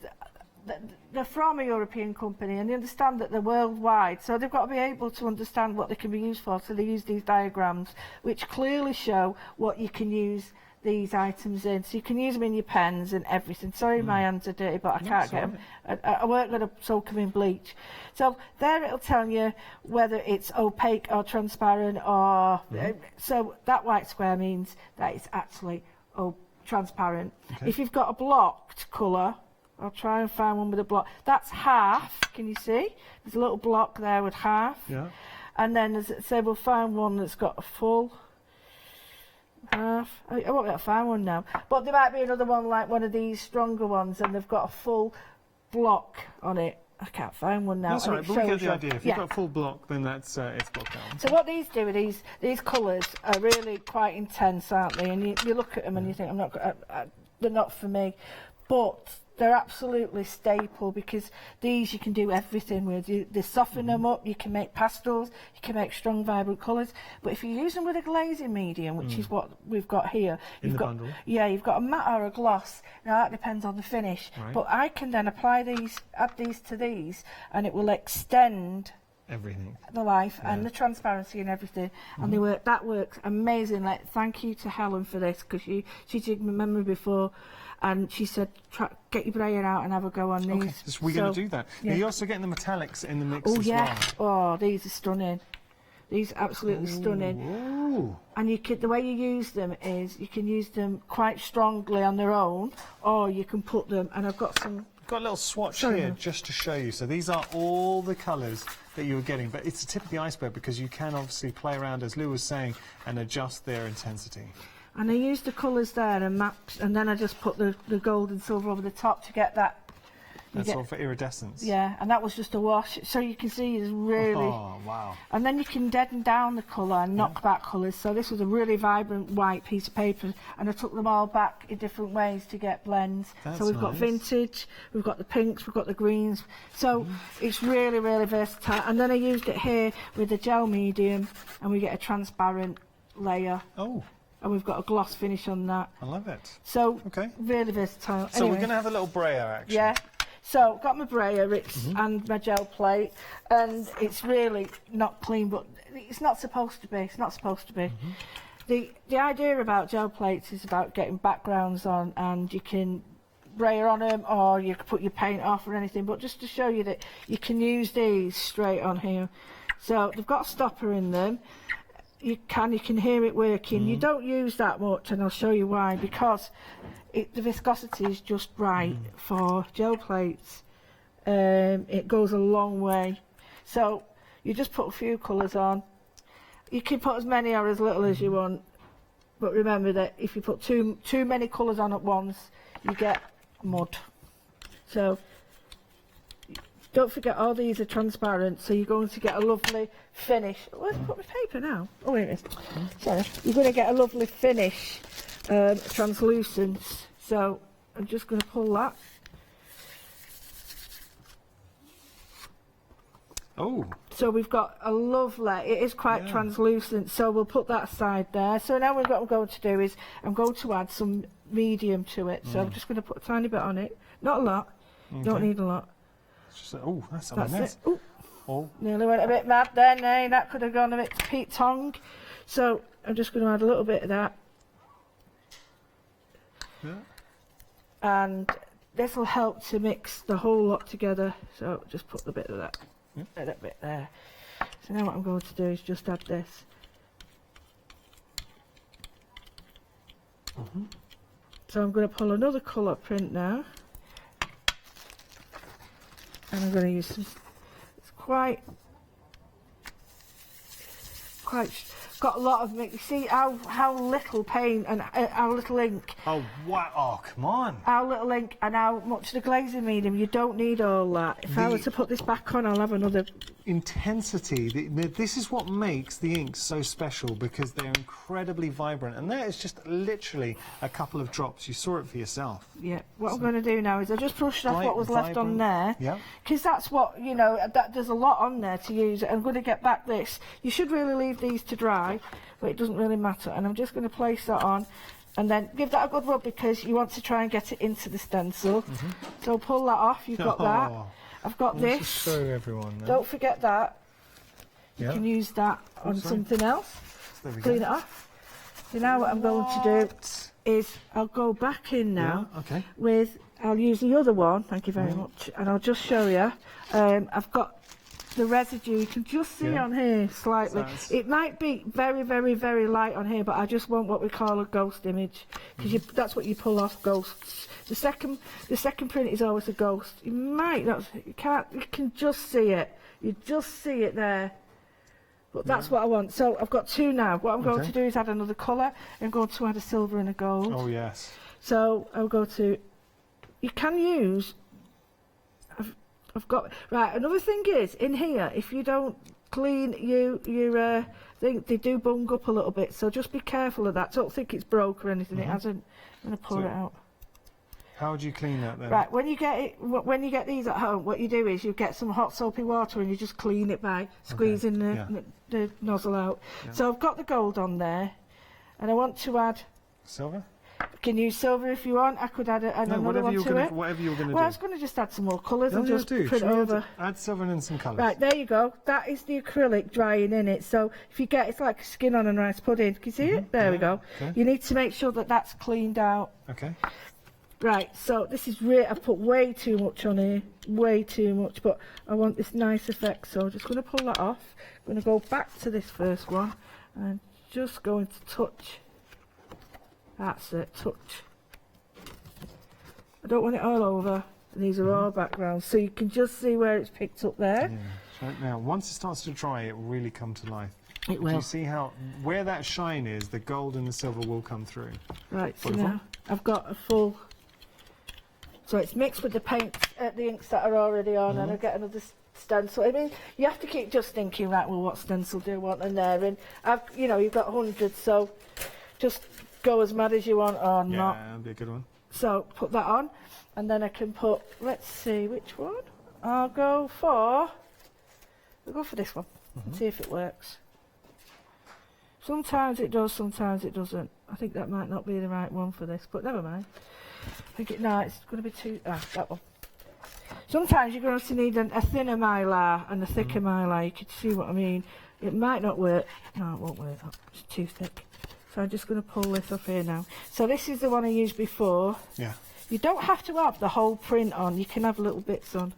they're from a European company and they understand that they're worldwide, so they've got to be able to understand what they can be used for, so they use these diagrams which clearly show what you can use these items in. So you can use them in your pens and everything. Sorry, my hands are dirty, but I can't get them. I weren't going to soak them in bleach. So there it'll tell you whether it's opaque or transparent, or so that white square means that it's actually transparent. If you've got a blocked colour, I'll try and find one with a block. That's half, can you see? There's a little block there with half. Yeah. And then, say, we'll find one that's got a full half. I won't be able to find one now. But there might be another one like one of these stronger ones and they've got a full block on it. I can't find one now. That's right, but we get the idea. If you've got a full block, then that's it's blocked out. So what these do, these colours are really quite intense, aren't they? And you look at them and you think, they're not for me. But they're absolutely staple, because these you can do everything with. They soften them up, you can make pastels, you can make strong vibrant colours. But if you use them with a glazing medium, which is what we've got here, you've got a matte or a gloss. Now that depends on the finish. Right. But I can then apply these, add these to these, and it will extend everything, the life and the transparency and everything, and that works amazing. Like, thank you to Helen for this, because she did remember before. And she said, get your brayer out and have a go on these. Okay, so we're going to do that. Yeah. You're also getting the metallics in the mix as well. Oh, these are stunning. These are absolutely stunning. Ooh. And the way you use them is you can use them quite strongly on their own, or you can put them, and I've got some... Got a little swatch here just to show you. So these are all the colours that you were getting, but it's the tip of the iceberg, because you can obviously play around, as Lou was saying, and adjust their intensity. And I used the colours there and mapped, and then I just put the gold and silver over the top to get that. That's all for iridescence. Yeah, and that was just a wash. So you can see it's really... Oh, wow. And then you can deaden down the colour and knock back colours. So this was a really vibrant white piece of paper, and I took them all back in different ways to get blends. That's so we've got nice. vintage, we've got the pinks, we've got the greens. So it's really, really versatile. And then I used it here with the gel medium, and we get a transparent layer. Oh, And we've got a gloss finish on that. I love it. So Okay. really versatile. So we're Anyway. going to have a little brayer action. Yeah. So got my brayer, and my gel plate, and it's really not clean, but it's not supposed to be. It's not supposed to be. The idea about gel plates is about getting backgrounds on, and you can brayer on them, or you can put your paint off or anything. But just to show you that you can use these straight on here. So they've got a stopper in them. You can hear it working. You don't use that much, and I'll show you why. Because the viscosity is just right for gel plates. It goes a long way. So you just put a few colours on. You can put as many or as little as you want, but remember that if you put too many colours on at once, you get mud. So don't forget, all these are transparent, so you're going to get a lovely finish. Where's put my paper now? Oh, here it is. Sorry. You're going to get a lovely finish, translucence. So I'm just going to pull that. Oh, So we've got a lovely, it is quite translucent, so we'll put that aside there. So now what I'm going to do is, I'm going to add some medium to it. So I'm just going to put a tiny bit on it. Not a lot. Don't need a lot. it's just, oh, that's That's nice. it. Ooh, Oh, nearly went a bit mad there. No, that could have gone a bit Pete Tong. So I'm just going to add a little bit of that. yeah. And this will help to mix the whole lot together. So just put a bit of that. A little bit there. So now what I'm going to do is just add this. So I'm going to pull another colour print now, and I'm going to use some. It's quite got a lot of mix. You see how little paint and how little ink. Oh, wow. Oh, come on. How little ink and how much the glazing medium. You don't need all that. If I were to put this back on, I'll have another. Intensity. This is what makes the inks so special, because they're incredibly vibrant. And that is just literally a couple of drops. You saw it for yourself. Yeah. What I'm going to do now is I just brushed off Bright, what was left on vibrant. there. Yeah. Because that's what, you know, there's a lot on there to use. I'm going to get back this. You should really leave these to dry, but it doesn't really matter. And I'm just going to place that on. And then give that a good rub, because you want to try and get it into the stencil. So pull that off. You've got that. I've got Let's this. just show everyone now. Don't forget that. You Yeah. can use that on sorry. something else. There we Clean go. it off. So now what I'm going to do is I'll go back in now Yeah, okay. with, I'll use the other one, thank you very much, and I'll just show you. I've got the residue, you can just see on here slightly. That's- It might be very, very, very light on here, but I just want what we call a ghost image, because that's what you pull off, ghosts. The second print is always a ghost. You might not, you can just see it. You just see it there. But that's what I want. So I've got two now. What I'm going Okay. to do is add another colour. I'm going to add a silver and a gold. Oh, yes. So I'll go to, you can use, I've got, right, another thing is, in here, if you don't clean your thing, they do bung up a little bit, so just be careful of that. Don't think it's broke or anything, it hasn't. I'm going to pull So- it out. How would you clean that then? Right, when you get these at home, what you do is you get some hot soapy water and you just clean it by squeezing the nozzle out. So I've got the gold on there, and I want to add, Silver? you can use silver if you want. I could add No, another whatever one you're to gonna, it. whatever you're going to Well, I do. was going to just add some more colours No, and no, just do. print Should we over. add silver and some colours? Right, there you go. That is the acrylic drying in it. So if you get, it's like skin on a nice pudding. Can you see it? There we go. Okay. You need to make sure that that's cleaned out. Okay. Right, so this is I've put way too much on here, way too much, but I want this nice effect, so I'm just going to pull that off. I'm going to go back to this first one, and just going to touch. That's it, touch. I don't want it all over. These are all backgrounds, so you can just see where it's picked up there. Yeah. So now, once it starts to dry, it will really come to life. It Do will. you see how, where that shine is, the gold and the silver will come through. Right, so Beautiful. now I've got a full... So it's mixed with the paint, the inks that are already on, and I get another stencil. I mean, you have to keep just thinking, right, well, what stencil do you want in there? And, you know, you've got hundreds, so just go as mad as you want or not. Yeah, that'd be a good one. So put that on, and then I can put, let's see, which one? We'll go for this one, and see if it works. Sometimes it does, sometimes it doesn't. I think that might not be the right one for this, but never mind. I think no, it's going to be too, that one. Sometimes you're going to need a thinner mylar and a thicker mylar, you can see what I mean. It might not work, no it won't work, it's too thick. So I'm just going to pull this off here now. So this is the one I used before. Yeah. You don't have to have the whole print on, you can have little bits on.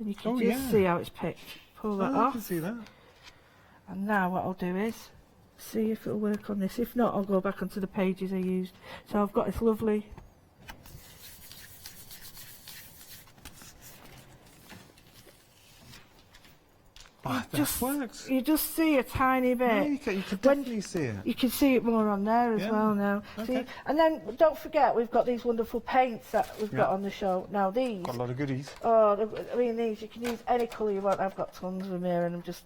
And you can just see how it's picked. Pull that I off. can see that. And now what I'll do is see if it'll work on this. If not, I'll go back onto the pages I used. So I've got this lovely... That works. You just see a tiny bit. Yeah, you can definitely see it. You can see it more on there as well now. Okay. See? And then don't forget, we've got these wonderful paints that we've got on the show. Now these, Got a lot of goodies. I mean these, you can use any colour you want. I've got tons of them here and I'm just,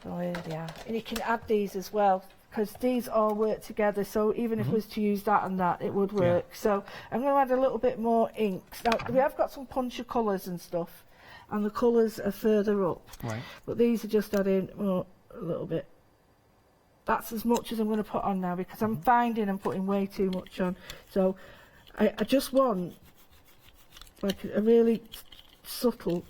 oh here they are. And you can add these as well, because these all work together, so even if it was to use that and that, it would work. So I'm going to add a little bit more inks. Now we have got some puncher colours and stuff, and the colours are further up. Right. But these are just adding a little bit. That's as much as I'm going to put on now, because I'm finding I'm putting way too much on. So I just want like a really subtle.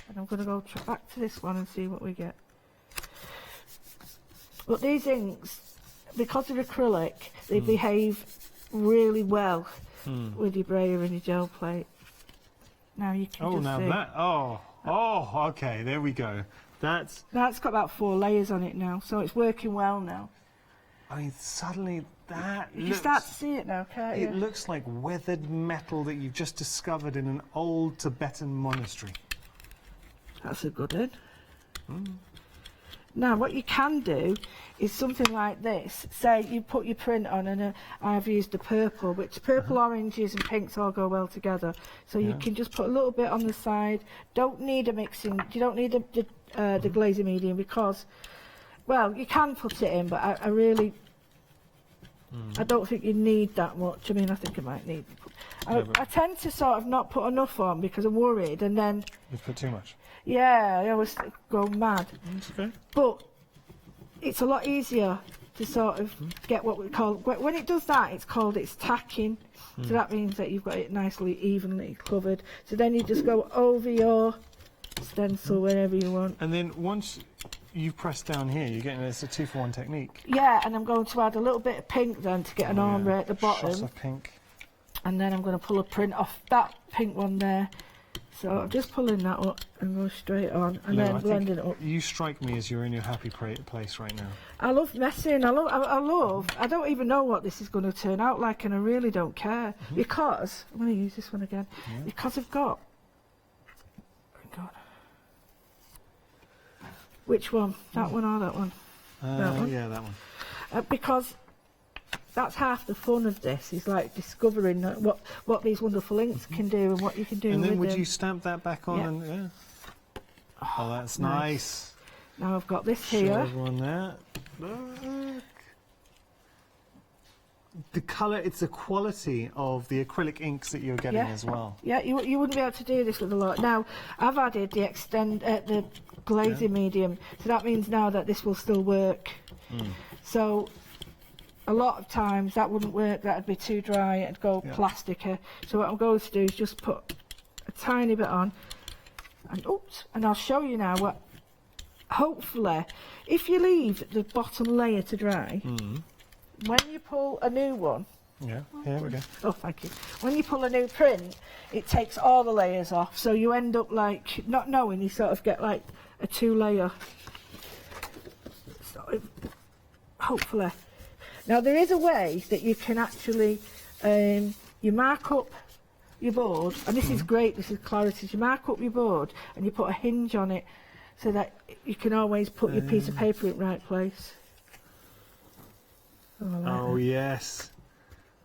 And I'm going to go back to this one and see what we get. But these inks, because they're acrylic, they behave really well with your brayer and your gel plate. Now you can just see. That, okay, there we go. Now it's got about 4 layers on it now, so it's working well now. I mean, suddenly that You can start to see it now, can't you? It looks like weathered metal that you've just discovered in an old Tibetan monastery. That's a good one. Now what you can do is something like this. Say you put your print on, and I've used the purple, which purple, oranges and pinks all go well together. So you can just put a little bit on the side. Don't need a mixing, you don't need the glazing medium, because, well, you can put it in, but I really, I don't think you need that much. I mean, I think I might need, I tend to sort of not put enough on because I'm worried, and then, You put too much. yeah, I always go mad. That's okay. But it's a lot easier to sort of get what we call, when it does that, it's tacking. So that means that you've got it nicely evenly covered. So then you just go over your stencil wherever you want. And then once you press down here, you're getting it's a 2-for-1 technique. Yeah, and I'm going to add a little bit of pink then to get an ombre at the bottom. Shots of pink. And then I'm going to pull a print off that pink one there. So I'm just pulling that up and go straight on, and then blending it up. You strike me as you're in your happy place right now. I love messing. I don't even know what this is going to turn out like, and I really don't care, because I'm going to use this one again. Because I've got. Which one? That one or that one? That one? Yeah, that one. Because that's half the fun of this, is like discovering what these wonderful inks can do and what you can do And then with would them. you stamp that back on? Yeah. And, oh, that's nice. Now I've got this Show here. everyone that. Look. The colour, it's the quality of the acrylic inks that you're getting as well. Yeah, you wouldn't be able to do this with a lot. Now, I've added the glazing medium, so that means now that this will still work. So, a lot of times that wouldn't work, that'd be too dry, it'd go plasticky. So what I'm going to do is just put a tiny bit on, and I'll show you now what, hopefully, if you leave the bottom layer to dry, when you pull a new one, Yeah, here we go. oh thank you, when you pull a new print, it takes all the layers off, so you end up like, not knowing, you sort of get like a 2-layer, hopefully. Now there is a way that you can actually, you mark up your board, and this is great, this is clarity, you mark up your board and you put a hinge on it so that you can always put your piece of paper in the right place. Oh, I like Oh, that. yes.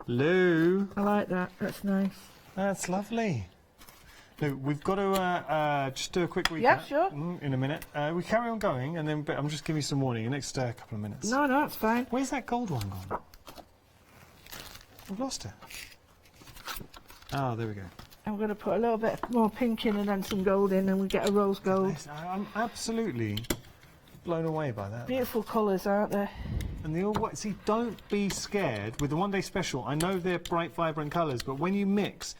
Lou. I like that, that's nice. That's lovely. Lou, we've got to just do a quick recap. Yeah, sure. In a minute. We carry on going, and then but I'm just giving you some warning in the next couple of minutes. No, that's fine. Where's that gold one gone? We've lost it. Oh, there we go. I'm going to put a little bit more pink in and then some gold in, and we get a rose gold. I'm absolutely blown away by that. Beautiful colours, aren't they? And see, don't be scared with the one-day special. I know they're bright, vibrant colours, but when you mix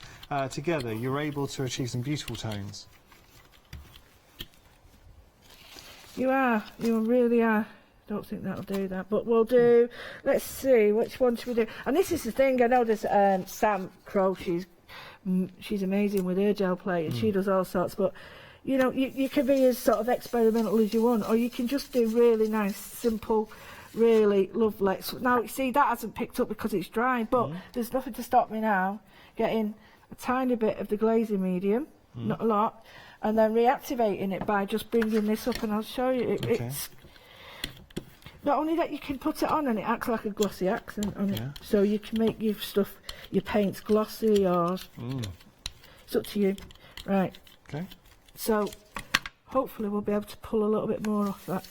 together, you're able to achieve some beautiful tones. You are. You really are. Don't think that'll do that, but we'll do. Let's see, which one should we do? And this is the thing. I know there's Sam Crow. She's amazing with her gel plate, and she does all sorts. But you know, you can be as sort of experimental as you want, or you can just do really nice, simple, really lovely. So now, you see, that hasn't picked up because it's dry, but there's nothing to stop me now getting a tiny bit of the glazing medium, not a lot, and then reactivating it by just bringing this up, and I'll show you. It's not only that you can put it on and it acts like a glossy accent on it, so you can make your stuff, your paints glossy, or it's up to you. Right. Okay. So hopefully we'll be able to pull a little bit more off that.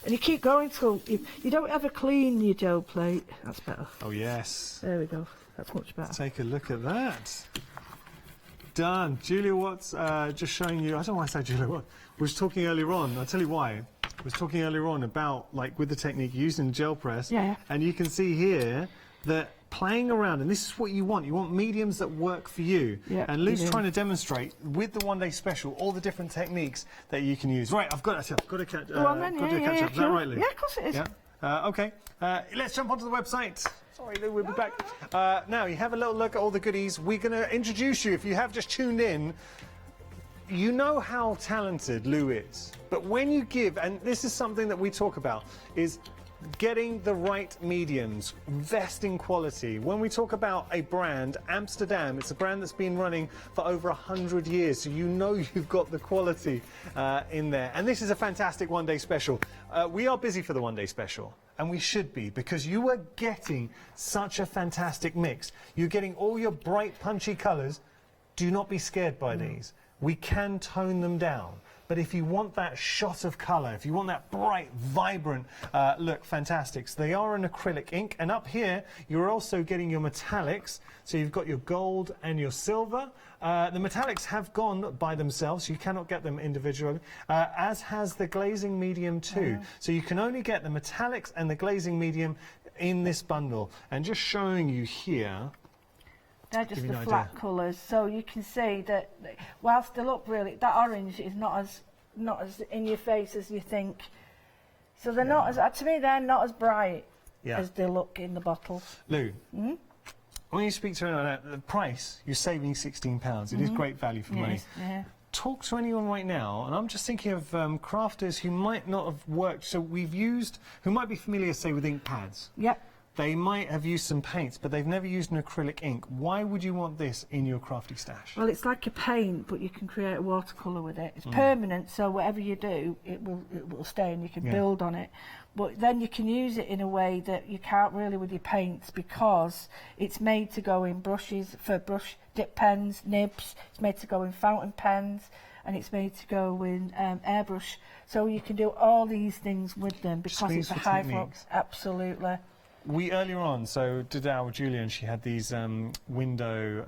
And you keep going till you don't ever clean your gel plate. That's better. Oh, yes. There we go. That's much better. Let's take a look at that. Done. Julia Watts just showing you, I don't know why I say Julia Watts. We was talking earlier on, I'll tell you why. I was talking earlier on about, like, with the technique using gel press. Yeah. And you can see here that playing around, and this is what you want mediums that work for you. Yeah, and Lou's you do. trying to demonstrate with the one-day special all the different techniques that you can use. Right, I've got to catch, Go on then, got to catch up. Is that sure. right, Lou? Yeah, of course it is. Yeah. Okay. Let's jump onto the website. Sorry, Lou, we'll be back. Now, you have a little look at all the goodies. We're going to introduce you, if you have just tuned in, you know how talented Lou is. But when you give, and this is something that we talk about, is getting the right mediums, invest in quality. When we talk about a brand, Amsterdam, it's a brand that's been running for over 100 years, so you know you've got the quality in there. And this is a fantastic one-day special. We are busy for the one-day special, and we should be, because you are getting such a fantastic mix. You're getting all your bright, punchy colours. Do not be scared by these. We can tone them down. But if you want that shot of colour, if you want that bright, vibrant look, fantastic. So they are an acrylic ink. And up here, you're also getting your metallics. So you've got your gold and your silver. The metallics have gone by themselves. You cannot get them individually, as has the glazing medium too. So you can only get the metallics and the glazing medium in this bundle. And just showing you here, They're just Give you the an flat idea. colours, so you can see that whilst they look really, that orange is not as in your face as you think. So they're not as, to me, they're not as bright as they look in the bottle. Lou, when you speak to anyone about the price, you're saving £16. It is great value for money. Yes, yeah. Talk to anyone right now, and I'm just thinking of crafters who might not have worked, so we've used, who might be familiar, say, with ink pads. Yep. They might have used some paints, but they've never used an acrylic ink. Why would you want this in your crafty stash? Well, it's like a paint, but you can create a watercolour with it. It's permanent, so whatever you do, it will stay, and you can build on it. But then you can use it in a way that you can't really with your paints, because it's made to go in brushes, for brush dip pens, nibs. It's made to go in fountain pens, and it's made to go in airbrush. So you can do all these things with them because Squeeze it's a for high techniques. flux. Absolutely. We earlier on, so did our Julia, and she had these stained window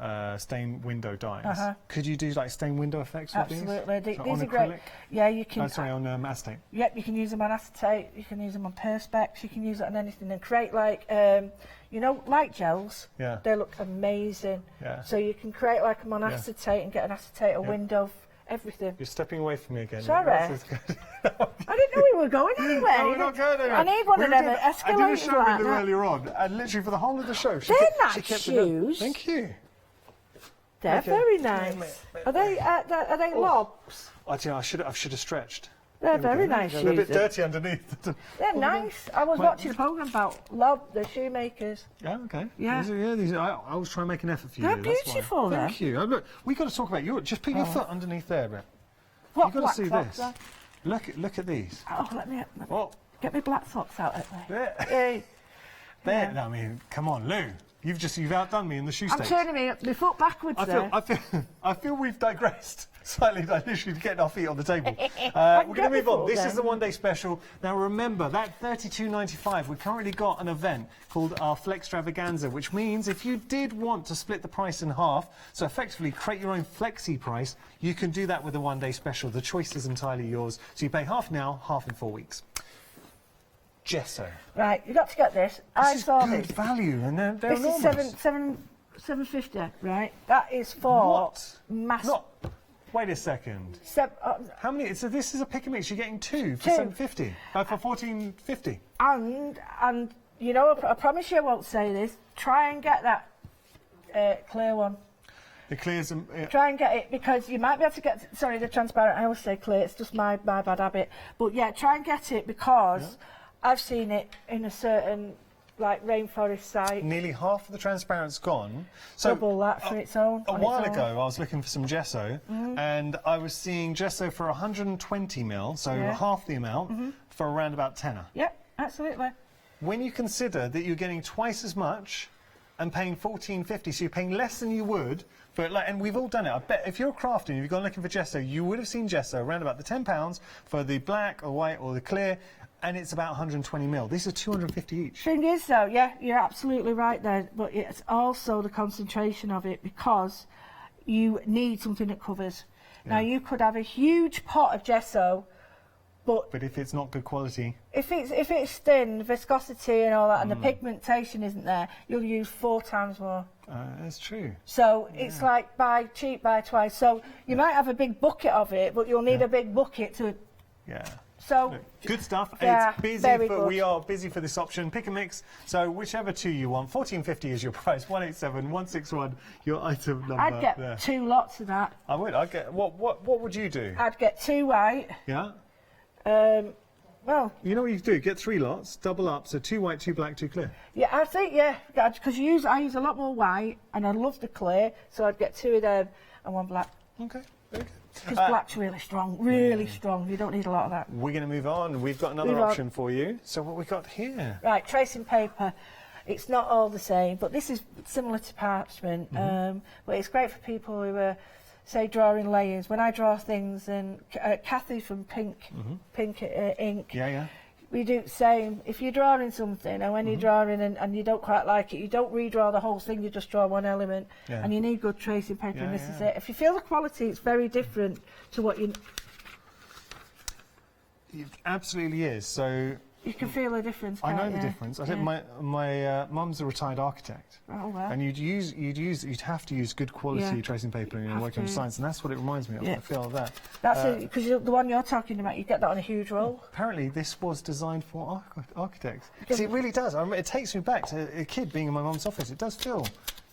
dyes. Could you do like stained window effects with Absolutely. these? So These on are great. acrylic? Yeah, you can. Oh, sorry, on acetate. Yep, you can use them on acetate, you can use them on perspex, you can use it on anything, and create like, you know, light gels. Yeah. They look amazing. Yeah. So you can create like them on acetate and get an acetate, a window, everything. You're stepping away from me again. Sorry. This is good. I didn't know we were going anywhere. No, we're not going anywhere. I need one of them I did a escalators show like with Lou that. earlier on, and literally for the whole of the show, she They're kept, she nice kept it going. shoes. Thank you. They're Okay. very nice. Are they lobs? I tell you, I should have stretched. They're There we very go. nice They're a bit shoes. dirty underneath. They're nice. I was watching a programme about Lob, the shoemakers. Yeah, okay. Yeah. I was trying to make an effort for you. They're that's why. beautiful, they're. Thank you. Look, we've got to talk about your... Just put your foot underneath there, Brett. What You've got black to see socks this. are? Look at these. Oh, let me Oh, get my black socks out at me. there. Hey, There. I mean, come on, Lou. You've outdone me in the shoe I'm stakes. turning my foot backwards there. I feel we've digressed slightly, like literally getting our feet on the table. We're going to get move my on. foot This then. is the one-day special. Now remember, that $32.95, we've currently got an event called our Flextravaganza, which means if you did want to split the price in half, so effectively create your own flexi price, you can do that with a one-day special. The choice is entirely yours. So you pay half now, half in 4 weeks. Gesso. Right, you got to get this. I This is saw good this. value, and they're This is enormous. $7.50, right? That is for What? mass. Not. Wait a second. How many? So this is a pick and mix. You're getting two for Two. $7.50. For $14.50. And you know, I promise you I won't say this. Try and get that clear one. The clears. Try and get it because you might be able to get. Sorry, the transparent. I always say clear. It's just my bad habit. But yeah, try and get it because I've seen it in a certain like rainforest site. Nearly half of the transparent's gone. So Double that for its own. a on while its own. ago, I was looking for some gesso, and I was seeing gesso for 120 mil, so Yeah. half the amount, for around about tenner. Yep, absolutely. When you consider that you're getting twice as much and paying $14.50, so you're paying less than you would, but like, and we've all done it. I bet if you're crafting, if you've gone looking for gesso, you would have seen gesso around about the £10 for the black or white or the clear, and it's about 120 mil. These are 250 each. Thing is, though, yeah, you're absolutely right there, but it's also the concentration of it because you need something that covers. Now, you could have a huge pot of gesso, but if it's not good quality, if it's thin, viscosity and all that, and the pigmentation isn't there, you'll use 4 times more. that's true. So it's like buy cheap, buy twice. So you might have a big bucket of it, but you'll need a big bucket to. Yeah. So Good stuff. Yeah, It's busy, very but good. we are busy for this option. Pick and mix. So whichever two you want. $14.50 is your price. 187 161 your item number. I'd get there. 2 lots of that. I would. I'd get. What would you do? I'd get 2 white. Yeah. Well, You know what you do? Get 3 lots, double up, so 2 white, 2 black, 2 clear. yeah, I think because I use a lot more white, and I love the clear, so I'd get 2 of them and 1 black. Okay. Very good. Because black's really strong. You don't need a lot of that. We're going to move on. We've got another Move on. option for you. So what we got here? Right, tracing paper. It's not all the same, but this is similar to parchment. But it's great for people who are, say, drawing layers. When I draw things, and Kathy from Pink Ink, Yeah. we do the same. If you're drawing something, and when you're drawing and you don't quite like it, you don't redraw the whole thing, you just draw one element. Yeah. And you need good tracing paper, and Yeah, this is yeah. it. If you feel the quality, it's very different to what you... It absolutely is. So You can feel the difference, I know can't the you? difference. I think Yeah. my mum's a retired architect. Oh, well. And you'd have to use good quality Yeah. tracing paper in your Have working with to. science, and that's what it reminds me of. Yeah. I feel that. That's it, because the one you're talking about, you get that on a huge roll. Apparently, this was designed for architects. See, it really does. I mean, it takes me back to a kid being in my mum's office. It does feel.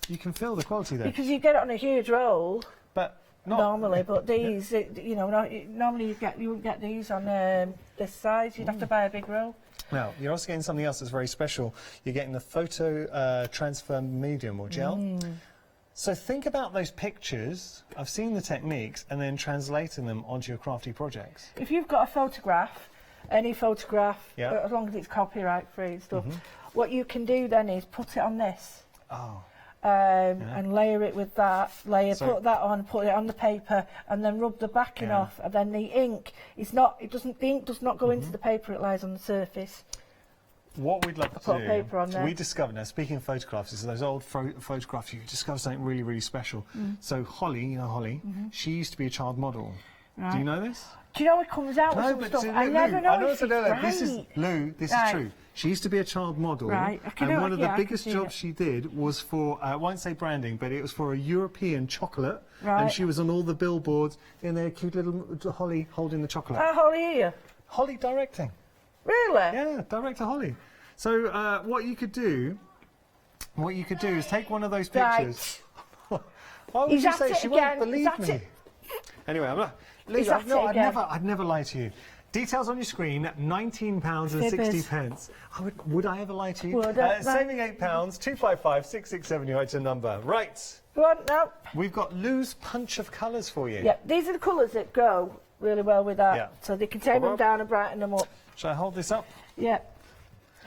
You can feel the quality there. Because you get it on a huge roll But not normally, but these, normally you wouldn't get these on this size. You'd have to buy a big roll. Now, you're also getting something else that's very special. You're getting the photo transfer medium or gel. So think about those pictures. I've seen the techniques, and then translating them onto your crafty projects. If you've got a photograph, any photograph, Yeah. as long as it's copyright free and stuff, what you can do then is put it on this. Oh. And layer it with that, So- put that on, put it on the paper, and then rub the backing Yeah. off, and then the ink the ink does not go into the paper, it lies on the surface. What we'd like to put do, paper on so there. we discovered, now speaking of photographs, is those old photographs, you discover something really, really special. So Holly, you know Holly, she used to be a child model. Do you Right. know this? Do you know it comes out with No, some but stuff? see, I Lou, never know I know if it's a it's no, right. this is Lou. This is Right. true. She used to be a child model, Right, I can and do one it, of the yeah, I biggest can see jobs it. she did was for I won't say branding, but it was for a European chocolate, and Right. she was on all the billboards in there, cute little Holly holding the chocolate. Holly here. Holly directing, Really? yeah, director Holly. So what you could do is take one of those pictures. Right. Why would He's you at say it she again. won't He's believe at me? it. Anyway, I'm not. He's Lisa, at no, it again. I'd never lie to you. Details on your screen, £19.60. Would I ever lie to you? Would saving £8, 255 667, your item number. Right. Go on, now. We've got Lou's punch of colours for you. Yeah, these are the colours that go really well with that. Yeah. So they can take them down and brighten them up. Shall I hold this up? Yeah.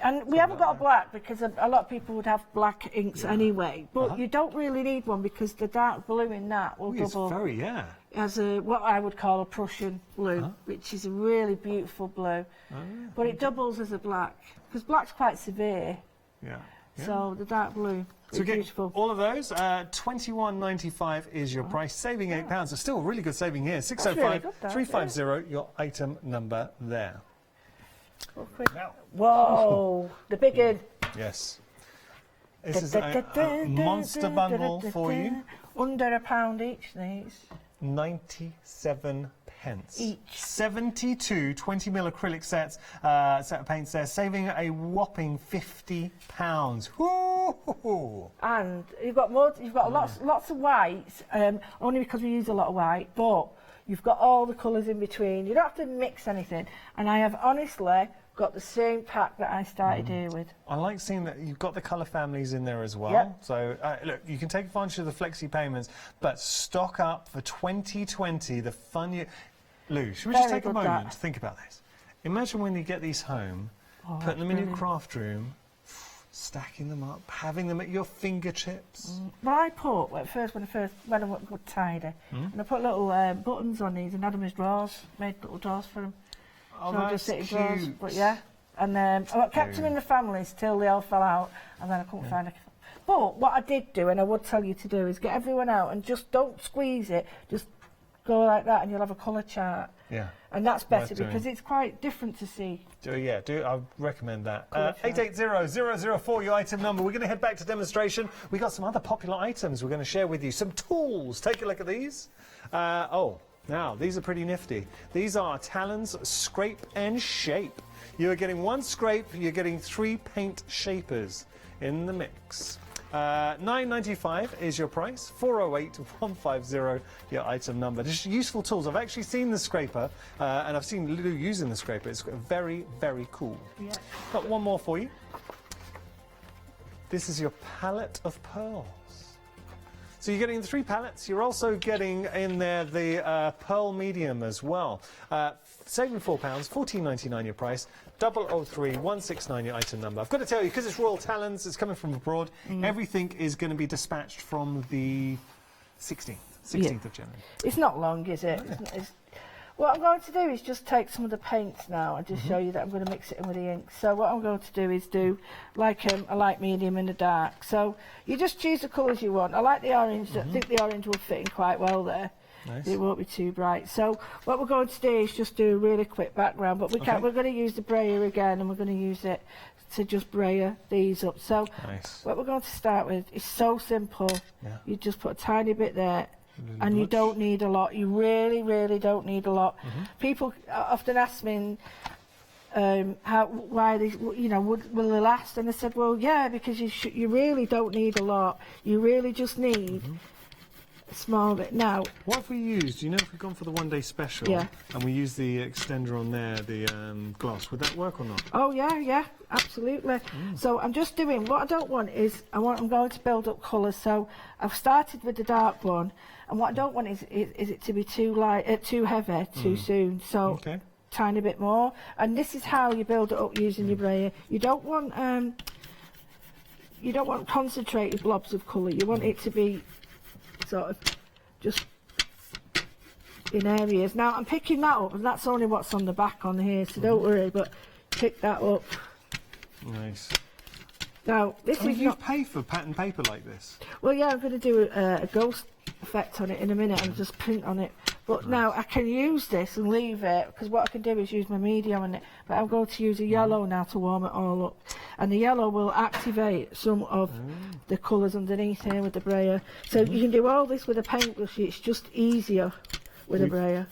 And we haven't got a black because a lot of people would have black inks anyway. But you don't really need one because the dark blue in that will It's double very, as a what I would call a Prussian blue, which is a really beautiful blue. But it doubles as a black because black's quite severe. Yeah. So the dark blue So is beautiful. all of those, £21.95 is your price, saving £8. It's still a really good saving here. 605 350, your item number there. Now, Whoa, the big one. yes. This is a monster bundle for you. Under £1 each, these. 97 pence. Each. 72 20mm acrylic sets, set of paints there, saving a whopping £50. Woo-hoo-hoo. And you've got more. You've got lots of whites. Only because we use a lot of white, but you've got all the colours in between. You don't have to mix anything. And I have honestly got the same pack that I started here with. I like seeing that you've got the colour families in there as well. Yep. So, look, you can take advantage of the flexi payments, but stock up for 2020, the fun you... Lou, should we just Very take a good moment that. to think about this? Imagine when you get these home, putting them in your craft room, stacking them up, having them at your fingertips. Well, I put when I got tidy, and I put little buttons on these and had them as drawers. Made little drawers for them. Oh, So I that's just sit in cute. drawers. But yeah, and I kept them in the families till they all fell out, and then I couldn't find a. But what I did do, and I would tell you to do, is get everyone out and just don't squeeze it. Just go like that, and you'll have a colour chart. Yeah. And that's better Worth because doing. it's quite different to see. I recommend that. Colour chart. 880-004, your item number. We're going to head back to demonstration. We got some other popular items we're going to share with you. Some tools. Take a look at these. Now, these are pretty nifty. These are Talon's Scrape and Shape. You are getting one scrape, you're getting 3 paint shapers in the mix. $9.95 is your price. 408-150, your item number. Just useful tools. I've actually seen the scraper, and I've seen Lou using the scraper. It's very, very cool. Yeah. Got one more for you. This is your palette of pearls. So you're getting 3 palettes. You're also getting in there the pearl medium as well. Saving £4, $14.99 your price. 003-169 your item number. I've got to tell you, because it's Royal Talons, it's coming from abroad, everything is going to be dispatched from the 16th of January. It's not long, is it? What I'm going to do is just take some of the paints now and just show you that I'm going to mix it in with the ink. So what I'm going to do is do like a light, medium and a dark. So you just choose the colours you want. I like the orange. I think the orange will fit in quite well there. Nice. It won't be too bright. So what we're going to do is just do a really quick background, but we're going to use the brayer again, and we're going to use it to just brayer these up. So what we're going to start with is so simple. Yeah. You just put a tiny bit there. And you don't need a lot. You really, really don't need a lot. People often ask me why they, will they last? And I said, well, yeah, because you really don't need a lot. You really just need a small bit. Now, what have we used? You know, if we've gone for the one-day special and we use the extender on there, the gloss, would that work or not? Oh yeah, absolutely. So I'm just doing what I don't want is I'm going to build up colours. So I've started with the dark one, and what I don't want is it to be too light, too heavy, too soon. So tiny bit more, and this is how you build it up using your brayer. You don't want concentrated blobs of colour. You want it to be sort of just in areas. Now I'm picking that up, and that's only what's on the back on here, so don't worry, but pick that up. Nice. Now this is you not pay for pattern paper like this? well, yeah, I'm going to do a ghost effect on it in a minute and just print on it. But now I can use this and leave it, because what I can do is use my medium on it. But I'm going to use a yellow now to warm it all up, and the yellow will activate some of the colours underneath here with the brayer. So you can do all this with a paintbrush. It's just easier with a brayer.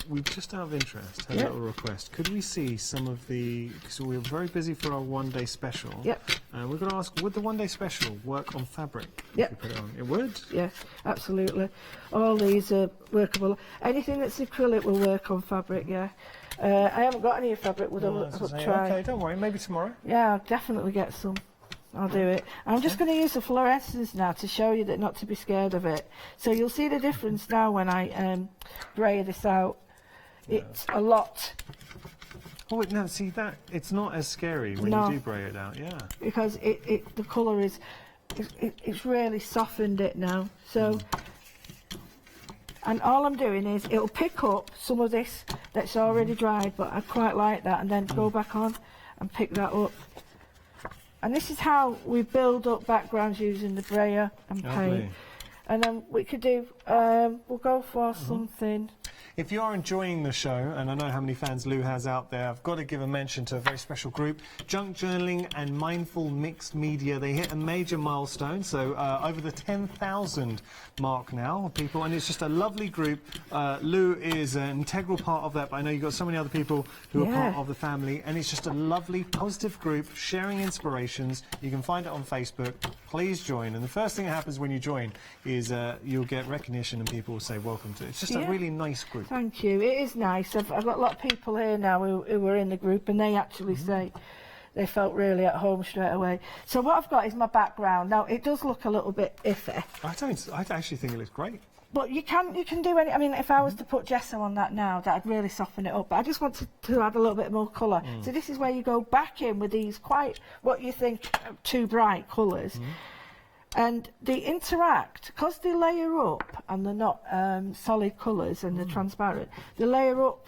we've just out of interest had Yeah. a little request. Could we see some of the? Because we're very busy for our one-day special. Yep. We're going to ask, would the one-day special work on fabric? Yep. If we put it on, it would. Yeah, absolutely. All these are workable. Anything that's acrylic will work on fabric. Yeah. I haven't got any fabric. Would Oh, I try? okay, don't worry. Maybe tomorrow. Yeah, I'll definitely get some. I'll do it. I'm just going to use the fluorescence now to show you that not to be scared of it. So you'll see the difference now when I brayer this out. It's a lot, Oh, wait, no, see that? It's not as scary when No. you do bray it out, yeah. because the colour is, it's really softened it now. So, and all I'm doing is, it'll pick up some of this that's already dried, but I quite like that, and then go back on and pick that up. And this is how we build up backgrounds using the brayer and paint. Lovely. And then we could do, we'll go for something. If you're enjoying the show, and I know how many fans Lou has out there, I've got to give a mention to a very special group, Junk Journaling and Mindful Mixed Media. They hit a major milestone, so over the 10,000 mark now, people, and it's just a lovely group. Lou is an integral part of that, but I know you've got so many other people who are part of the family, and it's just a lovely, positive group sharing inspirations. You can find it on Facebook. Please join, and the first thing that happens when you join is you'll get recognition and people will say welcome to it. It's just a really nice group. Thank you. It is nice. I've got a lot of people here now who were in the group, and they actually say they felt really at home straight away. So what I've got is my background. Now, it does look a little bit iffy, I actually think it looks great. but you can do any. I mean, if I was to put gesso on that now, that'd really soften it up. But I just wanted to add a little bit more colour. So this is where you go back in with these quite what you think are too bright colours. And they interact, because they layer up and they're not solid colours and they're transparent, they layer up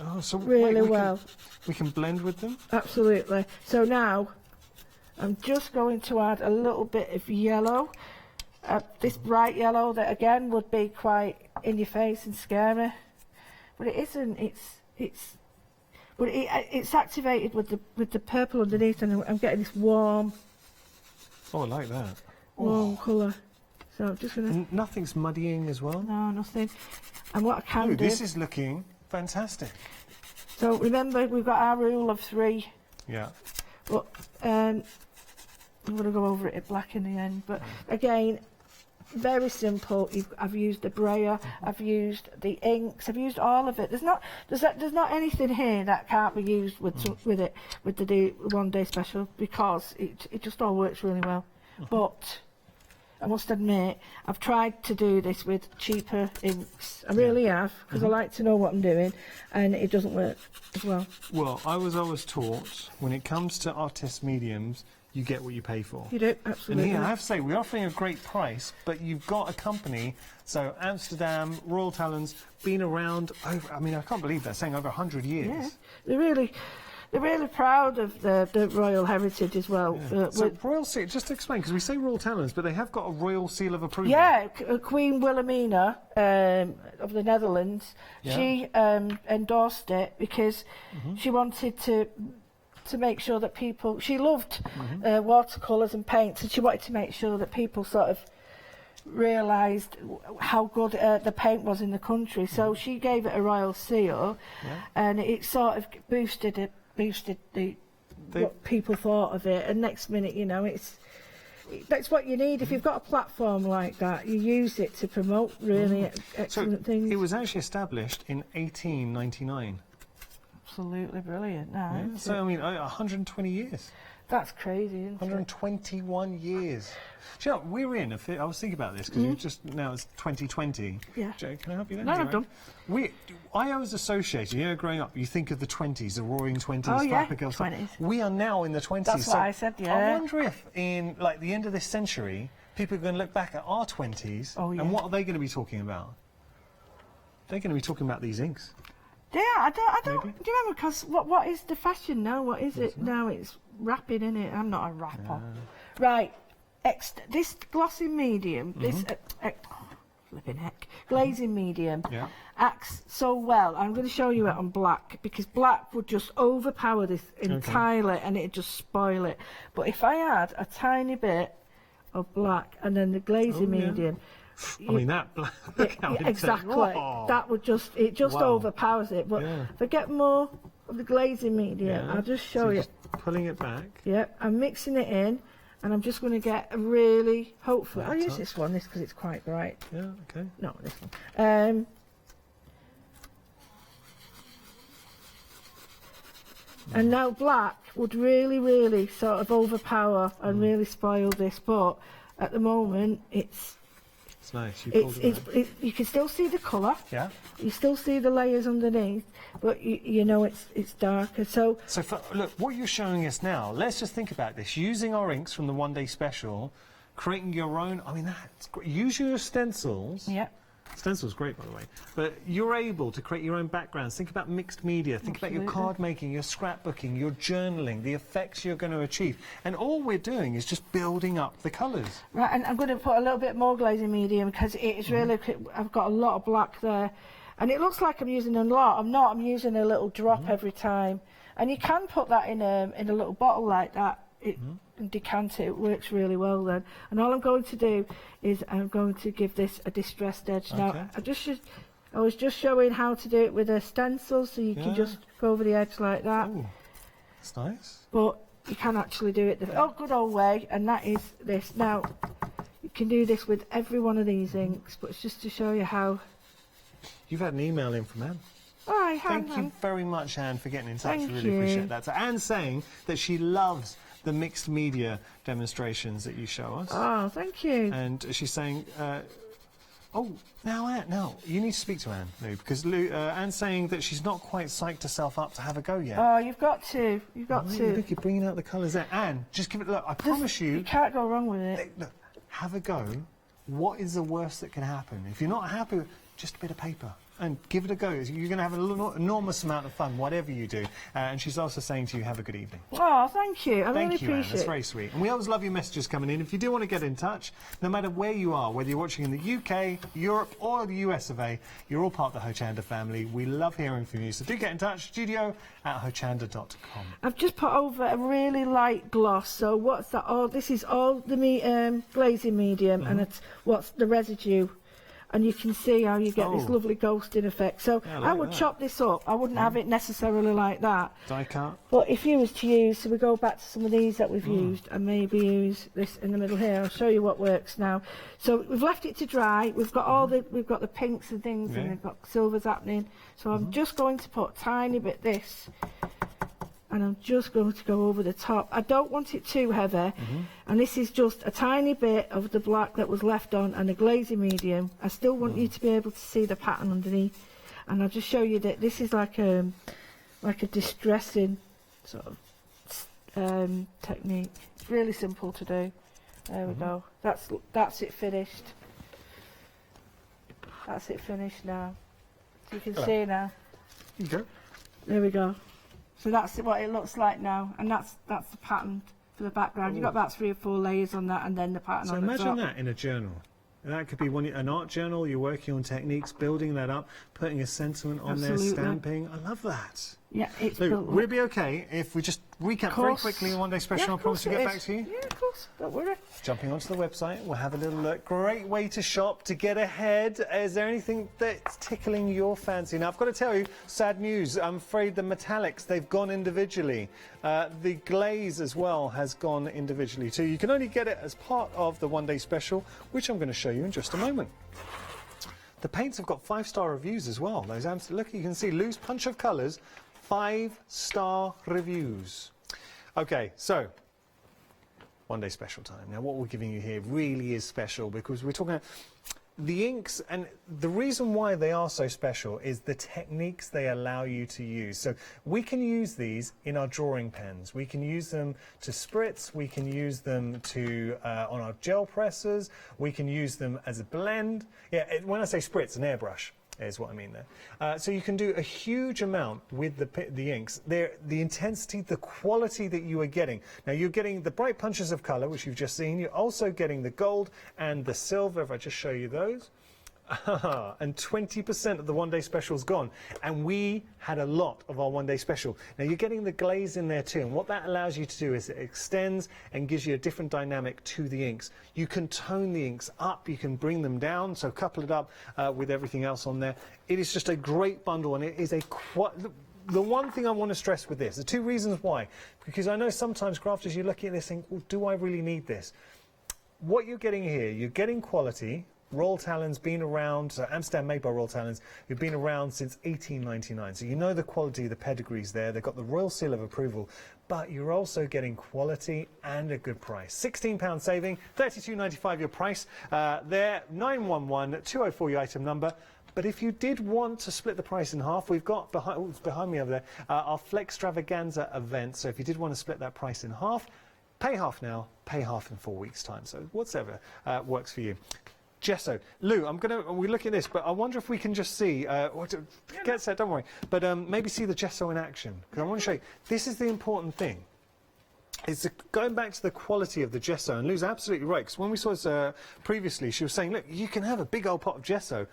Oh, so really wait, well. We can blend with them? Absolutely. So now I'm just going to add a little bit of yellow. This bright yellow that again would be quite in your face and scary. But it isn't. It's activated with the purple underneath, and I'm getting this warm Oh, I like that. colour. So I'm just gonna And nothing's muddying as well? no, nothing. And what I can Ooh, do. this is looking fantastic. So remember, we've got our rule of 3. Yeah. But I'm going to go over it in black in the end. But again, very simple. I've used the brayer, I've used the inks, I've used all of it. There's not anything here that can't be used with the one-day special, because it just all works really well. But I must admit, I've tried to do this with cheaper inks. I really have, because I like to know what I'm doing, and it doesn't work as well. Well, I was always taught, when it comes to artist mediums, you get what you pay for. You do, And absolutely. here, I have to say, we're offering a great price, but you've got a company, so Amsterdam, Royal Talons, been around over, I mean, I can't believe they're saying over 100 years. Yeah, they're really proud of the royal heritage as well. So Royal Seal, just to explain, because we say Royal Talons, but they have got a Royal Seal of Approval. Yeah, Queen Wilhelmina of the Netherlands, she endorsed it because she wanted to make sure that people, she loved watercolours and paints, and she wanted to make sure that people sort of realised how good the paint was in the country. So she gave it a royal seal, and it sort of boosted what people thought of it. And next minute, you know, that's what you need. If you've got a platform like that, you use it to promote really excellent things. It was actually established in 1899. Absolutely brilliant. No, Yeah, so, I mean, 120 years. that's crazy, isn't it? 121 years. Do you know, we're in I was thinking about this because you just now it's 2020. Yeah. Joe, can I help you there? No, Is that I'm done. I always associated, you know, growing up, you think of the 20s, the roaring 20s. Oh, yeah, Flapper Girl stuff. 20s. We are now in the 20s. That's so what I said, yeah. I wonder if in like the end of this century, people are going to look back at our 20s and what are they going to be talking about? They're going to be talking about these inks. Yeah, I don't. Maybe. Do you remember? Because what is the fashion now? What is it now? It's wrapping, in it. I'm not a rapper. Right. This glossy medium, this flipping heck, glazing medium, acts so well. I'm going to show you it on black, because black would just overpower this entirely and it'd just spoil it. But if I add a tiny bit of black and then the glazing medium, I mean, that look how intense. Exactly. Whoa. That would just Wow. overpowers it. But Yeah. if I get more of the glazing medium, Yeah. I'll just show So you. just pulling it back. Yep, I'm mixing it in, and I'm just going to get a really, hopefully, I'll use touch. this one, because it's quite bright. Yeah, okay. No, this one. And now black would really, really sort of overpower and really spoil this, but at the moment it's It's nice. You pulled it back. you can still see the colour, Yeah. you still see the layers underneath, but you know it's darker. So So look, what you're showing us now, let's just think about this. Using our inks from the one day special, creating your own, I mean, that's great. Use your stencils. yeah. Stencil's great, by the way. But you're able to create your own backgrounds. Think about mixed media. Think about your Absolutely. card making, your scrapbooking, your journaling, the effects you're going to achieve. And all we're doing is just building up the colours. Right, and I'm going to put a little bit more glazing medium because it is really, I've got a lot of black there. And it looks like I'm using a lot. I'm not, I'm using a little drop every time. And you can put that in a little bottle like that. And decant it, it works really well then. And all I'm going to do is I'm going to give this a distressed edge. Okay. Now, I was just showing how to do it with a stencil, so you Yeah. can just go over the edge like that. Ooh, that's nice. But you can actually do it the good old way, and that is this. Now, you can do this with every one of these inks, but it's just to show you how. You've had an email in from Anne. Oh, Thank you very much, Anne, for getting in touch. Thank Really you. appreciate that. So Anne's saying that she loves the mixed media demonstrations that you show us. Oh, thank you. And she's saying, oh, now, Anne, no, you need to speak to Anne, Lou, because Anne's saying that she's not quite psyched herself up to have a go yet. Oh, you've got to. You've got to. Look, you're bringing out the colours there. Anne, just give it a look. I promise You you, can't go wrong with it. look, have a go. What is the worst that can happen? If you're not happy, just a bit of paper. And give it a go. You're going to have an enormous amount of fun, whatever you do. And she's also saying to you, have a good evening. Oh, thank you. I really Thank you, Anne. appreciate That's it. very sweet. And we always love your messages coming in. If you do want to get in touch, no matter where you are, whether you're watching in the UK, Europe, or the US of A, you're all part of the Hochanda family. We love hearing from you. So do get in touch, studio@hochanda.com. I've just put over a really light gloss. So what's that? Oh, this is all the glazing medium, and it's what's the residue. And you can see how you get this Oh. lovely ghosting effect. So Yeah, I I like would that. chop this up. I wouldn't have it necessarily like that. Die cut. But if you was to use, so we go back to some of these that we've used, and maybe use this in the middle here. I'll show you what works now. So we've left it to dry. We've got all we've got the pinks and things, Yeah. and we've got silvers happening. So I'm just going to put a tiny bit this, and I'm just going to go over the top. I don't want it too heavy, and this is just a tiny bit of the black that was left on and a glazing medium. I still want you to be able to see the pattern underneath, and I'll just show you that this is like a distressing sort of technique. It's really simple to do. There we go. That's it finished. That's it finished now. So you can see now. Here you go. There we go. So that's what it looks like now, and that's the pattern for the background. You've got about 3 or 4 layers on that, and then the pattern So on the imagine top. that in a journal. That could be an art journal. You're working on techniques, building that up, putting a sentiment on there, Absolutely. stamping. I love that. Yeah, it's Lou, built. would it be okay if we just recap very Course. quickly one day special? Yeah, I of promise to course get it back is. to you. Yeah, of course. Don't worry. Jumping onto the website, we'll have a little look. Great way to shop, to get ahead. Is there anything that's tickling your fancy? Now, I've got to tell you, sad news. I'm afraid the metallics, they've gone individually. The glaze as well has gone individually too. You can only get it as part of the one-day special, which I'm going to show you in just a moment. The paints have got 5-star reviews as well. Look, you can see Lou's Punch of Colours, 5-star reviews. Okay, so one day special time. Now what we're giving you here really is special because we're talking about the inks, and the reason why they are so special is the techniques they allow you to use. So we can use these in our drawing pens. We can use them to spritz. We can use them to on our gel pressers. We can use them as a blend. Yeah, when I say spritz, an airbrush is what I mean there. So you can do a huge amount with the inks. The intensity, the quality that you are getting. Now you're getting the bright punches of colour, which you've just seen. You're also getting the gold and the silver, if I just show you those. And 20% of the one-day special's gone. And we had a lot of our one-day special. Now, you're getting the glaze in there too. And what that allows you to do is it extends and gives you a different dynamic to the inks. You can tone the inks up. You can bring them down. So couple it up with everything else on there. It is just a great bundle. And it is the one thing I want to stress with this, the two reasons why. Because I know sometimes crafters, you're looking at this and think, well, do I really need this? What you're getting here, you're getting quality. Royal Talon's been around, so Amsterdam made by Royal Talon's, who've been around since 1899. So you know the quality, the pedigree's there. They've got the Royal Seal of Approval, but you're also getting quality and a good price. £16 saving, £32.95 your price. There, 911204 your item number. But if you did want to split the price in half, we've got behind me over there our Flex Extravaganza event. So if you did want to split that price in half, pay half now, pay half in 4 weeks' time. So whatever works for you. Gesso. Lou, we look at this, but I wonder if we can just see, get set, don't worry, but maybe see the gesso in action. Because I want to show you, this is the important thing. It's going back to the quality of the gesso, and Lou's absolutely right, because when we saw this previously, she was saying, look, you can have a big old pot of gesso.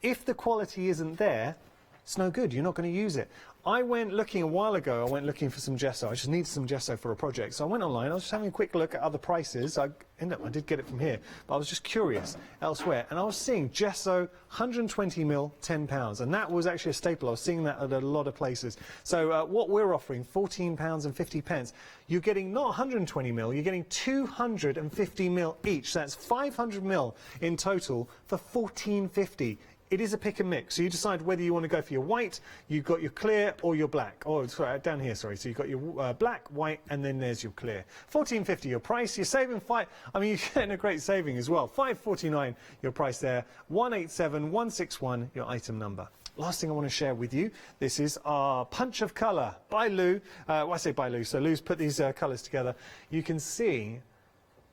If the quality isn't there, it's no good, you're not going to use it. I went looking a while ago, I went looking for some gesso. I just needed some gesso for a project. So I went online, I was just having a quick look at other prices. I did get it from here, but I was just curious elsewhere. And I was seeing gesso, 120mm, £10. And that was actually a staple. I was seeing that at a lot of places. So what we're offering, £14.50. You're getting not 120mm, you're getting 250mm each. So that's 500mm in total for £14.50. It is a pick and mix, so you decide whether you want to go for your white, you've got your clear, or your black. Oh, sorry, down here, sorry. So you've got your black, white, and then there's your clear. £14.50 your price. You're saving you're getting a great saving as well. £5.49 your price there. 187161 your item number. Last thing I want to share with you, this is our Punch of Colour by Lou. I say by Lou, so Lou's put these colours together. You can see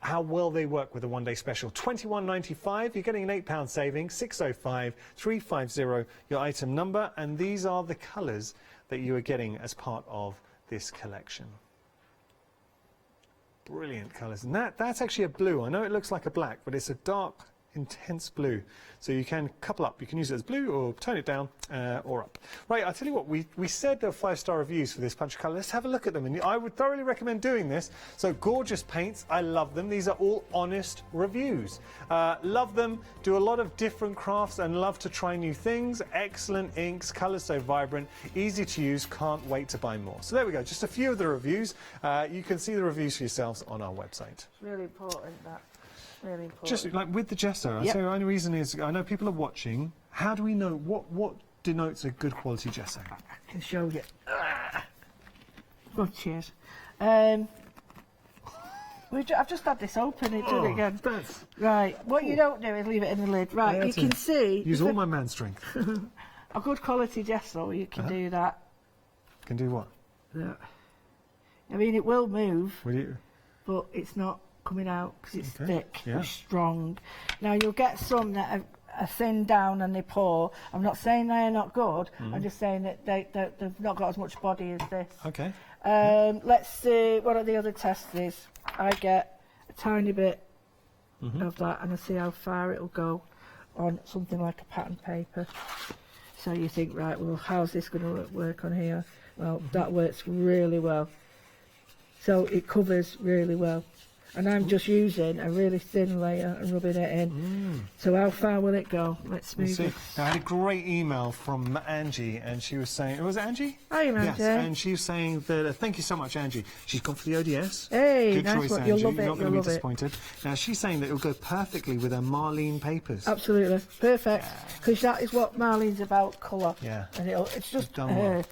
how well they work with a one-day special. £21.95, you're getting an £8 saving, 605 350 your item number, and these are the colours that you are getting as part of this collection. Brilliant colours. And that's actually a blue. I know it looks like a black, but it's a dark, intense blue. So you can couple up. You can use it as blue or tone it down or up. Right, I'll tell you what, we said there were 5-star reviews for this punch of colour. Let's have a look at them. And I would thoroughly recommend doing this. So gorgeous paints. I love them. These are all honest reviews. Love them. Do a lot of different crafts and love to try new things. Excellent inks. Colours so vibrant. Easy to use. Can't wait to buy more. So there we go. Just a few of the reviews. You can see the reviews for yourselves on our website. Really important, that. Really important. Just like with the gesso, I say the only reason is I know people are watching. How do we know what denotes a good quality gesso? I can show you. Good, cheers. I've just had this open. It did it again. Right. What you don't do is leave it in the lid. Right. You can see. Use all my man strength. A good quality gesso. You can do that. Can do what? Yeah. I mean, it will move. Will you? But it's not coming out because it's thick, yeah. It's strong. Now you'll get some that are thin down and they pour. I'm not saying they are not good. I'm just saying that they've not got as much body as this. Okay. Let's see what are the other tests is. I get a tiny bit of that and I see how far it'll go on something like a pattern paper. So you think, right, well, how's this going to work on here? Well, that works really well. So it covers really well. And I'm just using a really thin layer and rubbing it in. So how far will it go? Let's move it. Now, I had a great email from Angie, and she was saying, was it Angie? Hi, Angie. Yes, and she was saying that, thank you so much, Angie. She's gone for the ODS. Hey, good nice choice, one. Angie. You'll love it. You're not going to You'll be disappointed. Now, she's saying that it'll go perfectly with her Marlene papers. Absolutely. Perfect. Because that is what Marlene's about, colour. Yeah. And it's just done well.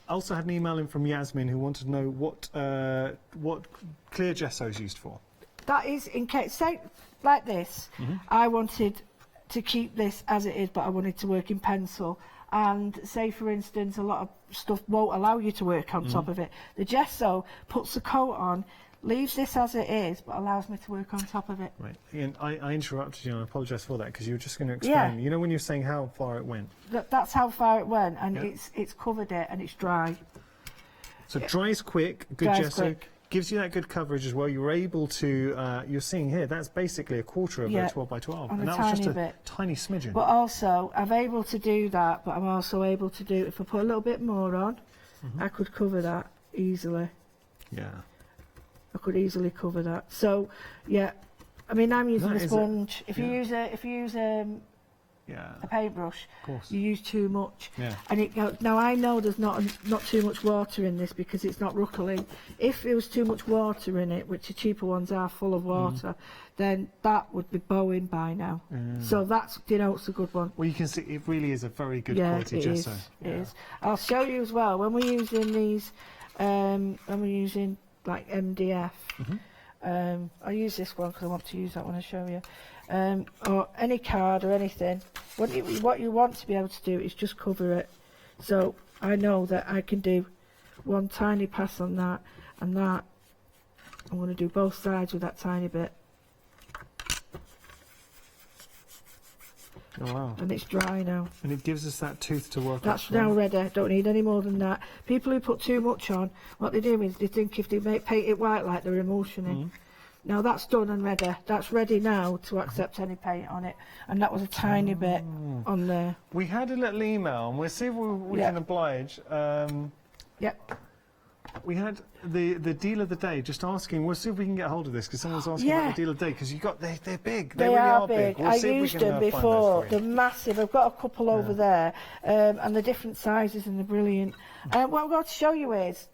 I also had an email in from Yasmin who wanted to know what clear gesso is used for. That is, in case, say, like this, I wanted to keep this as it is, but I wanted to work in pencil. And say, for instance, a lot of stuff won't allow you to work on top of it. The gesso puts the coat on, leaves this as it is, but allows me to work on top of it. Right. Ian, I interrupted you, and I apologise for that, because you were just going to explain. You know when you were saying how far it went? That's how far it went, and it's covered it, and it's dry. So dries quick, good dries gesso. quick. gives you that good coverage as well. You're able to, you're seeing here, that's basically a quarter of a 12 by 12. on And a that was just tiny a bit. tiny smidgen. But also, I'm able to do that, but I'm also able to do, if I put a little bit more on, I could cover that easily. Yeah. I could easily cover that. So, yeah, I mean, I'm using That a is sponge. If you yeah. use Yeah. a paintbrush, Of course. you use too much. Yeah. And it goes, now I know there's not too much water in this because it's not ruckling. If there was too much water in it, which the cheaper ones are full of water, then that would be bowing by now. So that's denotes a good one. Well, you can see it really is a very good Yeah, quality it is. gesso. It is. I'll show you as well when we're using these. When we're using like MDF. I'll use this one because I want to use that one and show you. Or any card or anything. What you want to be able to do is just cover it. So I know that I can do one tiny pass on that and that. I'm going to do both sides with that tiny bit. Oh, wow. And it's dry now. And it gives us that tooth to work That's with. now ready. Don't need any more than that. People who put too much on, what they do is they think if they paint it white like they're emulsioning. Now that's done and ready. That's ready now to accept any paint on it. And that was a tiny bit on there. We had a little email, and we'll see if we Yeah. can oblige. Yep. We had the deal of the day just asking. We'll see if we can get hold of this because someone's asking Yeah. about the deal of the day because they're big. They really are big. big. We'll I see if we used can, them find those before. for you. They're massive. I've got a couple over there, and the different sizes and they're brilliant. What I'm going to show you is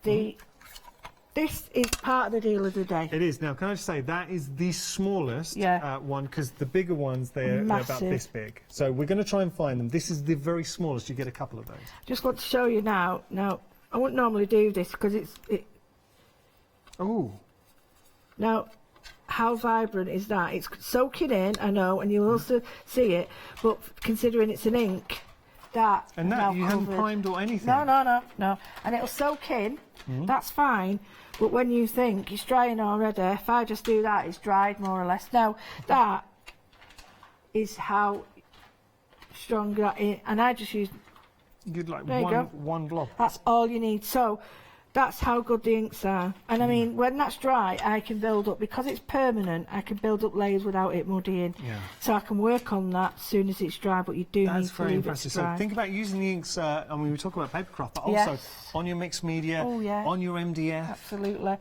this is part of the deal of the day. It is. Now, can I just say, that is the smallest Yeah. one, because the bigger ones, they're about Massive. this big. So we're going to try and find them. This is the very smallest. You get a couple of those. Just want to show you now. Now, I wouldn't normally do this because Oh, now, how vibrant is that? It's soaking in, I know, and you'll also see it, but considering it's an ink, that and is that, now you haven't covered. primed or anything. No. And it'll soak in, that's fine, but when you think it's drying already, if I just do that, it's dried more or less. Now, that is how strong that is, and I just use, You'd like There you go. one blob. that's all you need. So, that's how good the inks are. And I mean, when that's dry, I can build up, because it's permanent, I can build up layers without it muddying. Yeah. So I can work on that as soon as it's dry, but you do That's need to very leave impressive. it So dry. think about using the inks. I mean, we talk about papercraft, but also Yes. on your mixed media, Oh, yeah. on your MDF. Absolutely.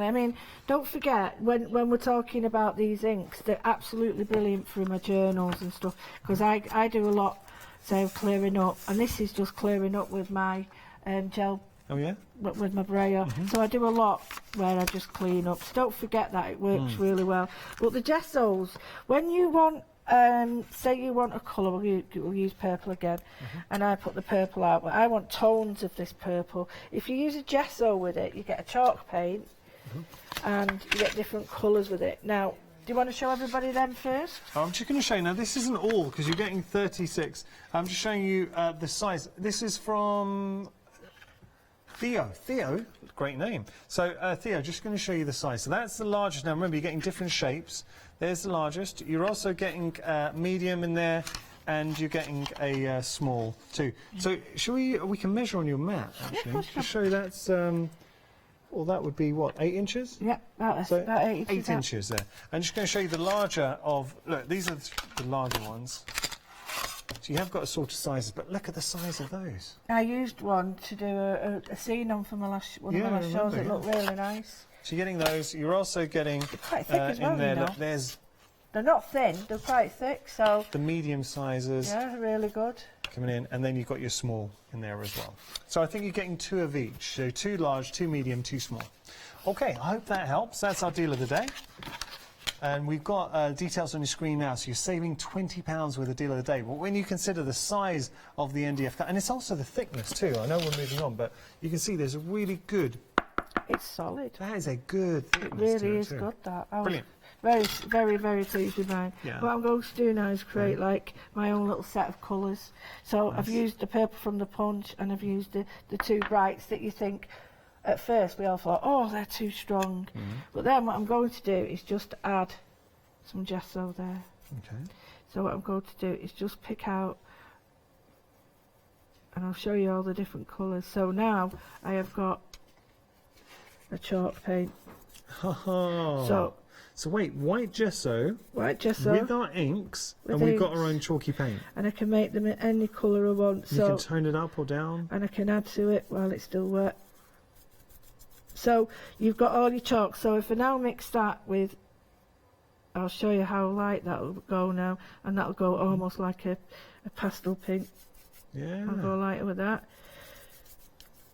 I mean, don't forget, when we're talking about these inks, they're absolutely brilliant for my journals and stuff, because I do a lot, say, of clearing up, and this is just clearing up with my gel, Oh yeah. with my brayer. So I do a lot where I just clean up. So don't forget that, it works really well. But the gessos, when you want, say you want a colour, we'll use purple again, and I put the purple out, but I want tones of this purple. If you use a gesso with it, you get a chalk paint, and you get different colours with it. Now, do you want to show everybody them first? I'm just going to show you now. This isn't all because you're getting 36. I'm just showing you the size. This is from Theo. Theo, great name. So Theo, just going to show you the size. So that's the largest. Now remember, you're getting different shapes. There's the largest. You're also getting medium in there, and you're getting a small too. So shall we can measure on your mat actually. course you Just show you that's. Well, that would be what, 8 inches? Yeah, about So about 8 inches. 8 inches there. I'm just going to show you the larger of. Look, these are the larger ones. So you have got a sort of sizes, but look at the size of those. I used one to do a scene on for my last one of Yeah, my I last shows. It remember, looked really nice. So you're getting those. You're also getting Quite thick as well, in there. you know. Look, there's They're not thin, they're quite thick, so the medium sizes yeah, really good. coming in, and then you've got your small in there as well. So I think you're getting 2 of each. So 2 large, 2 medium, 2 small. Okay, I hope that helps. That's our deal of the day. And we've got details on your screen now, so you're saving £20 with the deal of the day. But when you consider the size of the NDF cut, and it's also the thickness too, I know we're moving on, but you can see there's a really good, It's solid. that is a good It thickness to really it is too. good, that. I was Brilliant. very, very, very pleased with mine. Yeah. What I'm going to do now is create like my own little set of colours. So I've used the purple from the punch, and I've used the 2 brights that you think, at first we all thought, oh, they're too strong. But then what I'm going to do is just add some gesso there. Okay. So what I'm going to do is just pick out, and I'll show you all the different colours. So now I have got a chalk paint. So wait, white gesso White gesso. with our inks, With and we've got inks. our own chalky paint. And I can make them in any colour I want. You So can tone it up or down. and I can add to it while it's still wet. So you've got all your chalk. So if I now mix that with, I'll show you how light that'll go now, and that'll go almost like a pastel pink. Yeah. I'll go lighter with that.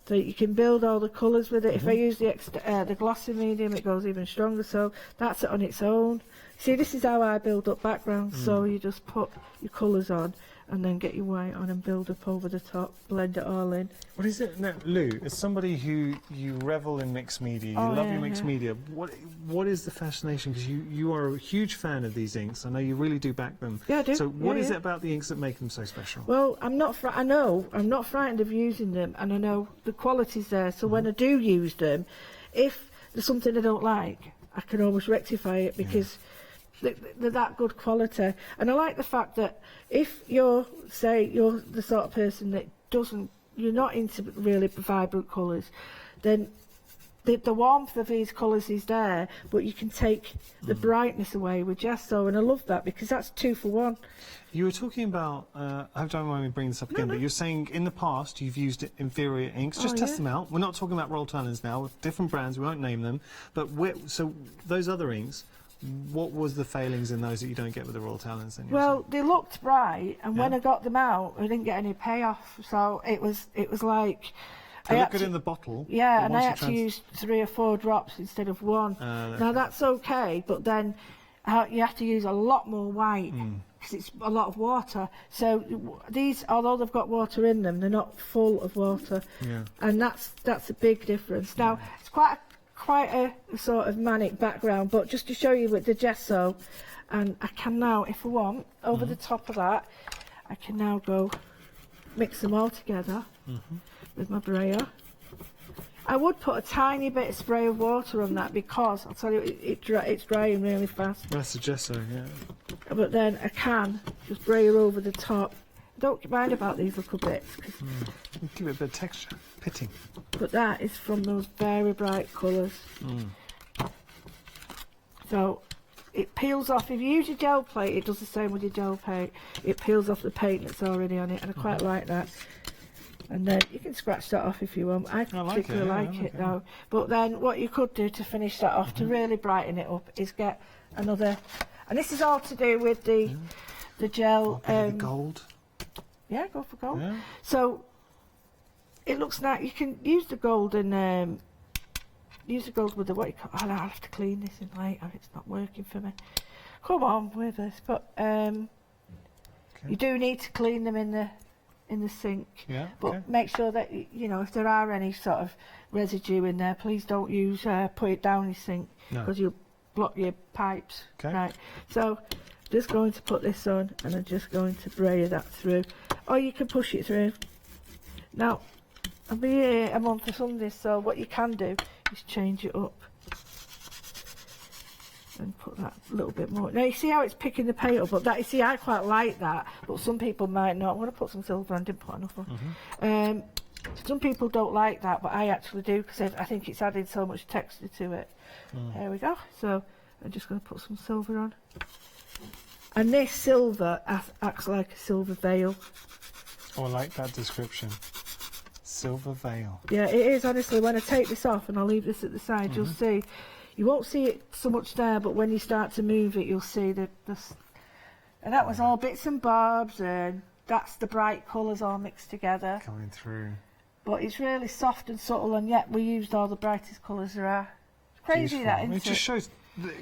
So you can build all the colours with it. If I use the glossy medium, it goes even stronger. So that's it on its own. See, this is how I build up backgrounds. So you just put your colours on, and then get your white on and build up over the top, blend it all in. What is it now, Lou? As somebody who you revel in mixed media, you love your mixed media. What is the fascination? Because you are a huge fan of these inks. I know you really do back them. Yeah, I do. So what is it about the inks that make them so special? Well, I'm not frightened of using them, and I know the quality's there. So when I do use them, if there's something I don't like, I can always rectify it because they're that good quality. And I like the fact that if you're the sort of person that you're not into really vibrant colours, then the warmth of these colours is there, but you can take the brightness away with gesso, and I love that because that's 2 for 1. You were talking about, I don't mind me bringing this up again, but you're saying in the past you've used inferior inks. Just test them out. We're not talking about roll tannins now, different brands, we won't name them. But so those other inks, what was the failings in those that you don't get with the roll tannins then? Well, they looked bright, and when I got them out, I didn't get any payoff. So it was like... They look good in the bottle. Yeah, and I had to use 3 or 4 drops instead of 1. Now that's okay, but then you have to use a lot more white because it's a lot of water. So these, although they've got water in them, they're not full of water, and that's a big difference. Now it's quite a sort of manic background, but just to show you with the gesso, and I can now, if I want, over the top of that, I can now go mix them all together with my brayer. I would put a tiny bit of spray of water on that because I'll tell you it's drying really fast. That's the gesso, yeah. But then I can just brayer over the top. Don't mind about these little bits. Give it a bit of texture, pitting. But that is from those very bright colours. So it peels off. If you use your gel plate, it does the same with your gel paint. It peels off the paint that's already on it, and I quite like that. And then you can scratch that off if you want. I particularly like it though. But then what you could do to finish that off, to really brighten it up, is get another... And this is all to do with the gel... the gold. Yeah, go for gold. Yeah. So it looks nice. You can use the gold and use the gold with the what you call... I'll have to clean this in later. It's not working for me. Come on with this. But you do need to clean them in the sink. Yeah. But make sure that if there are any sort of residue in there, please don't use put it down your sink because you'll block your pipes. Okay. Right. So just going to put this on, and I'm just going to brayer that through, or you can push it through. Now I'll be here a month for Sunday, so what you can do is change it up and put that a little bit more. Now you see how it's picking the paint up, but that, you see, I quite like that, but some people might not. I'm going to put some silver on, didn't put enough on. Some people don't like that, but I actually do because I think it's added so much texture to it. There we go. So I'm just going to put some silver on. And this silver acts like a silver veil. Oh, I like that description. Silver veil. Yeah, it is, honestly. When I take this off and I'll leave this at the side, you'll see. You won't see it so much there, but when you start to move it, you'll see the and that was all bits and bobs, and that's the bright colours all mixed together. Coming through. But it's really soft and subtle, and yet we used all the brightest colours there are. It's crazy, Beautiful. that, isn't It just shows,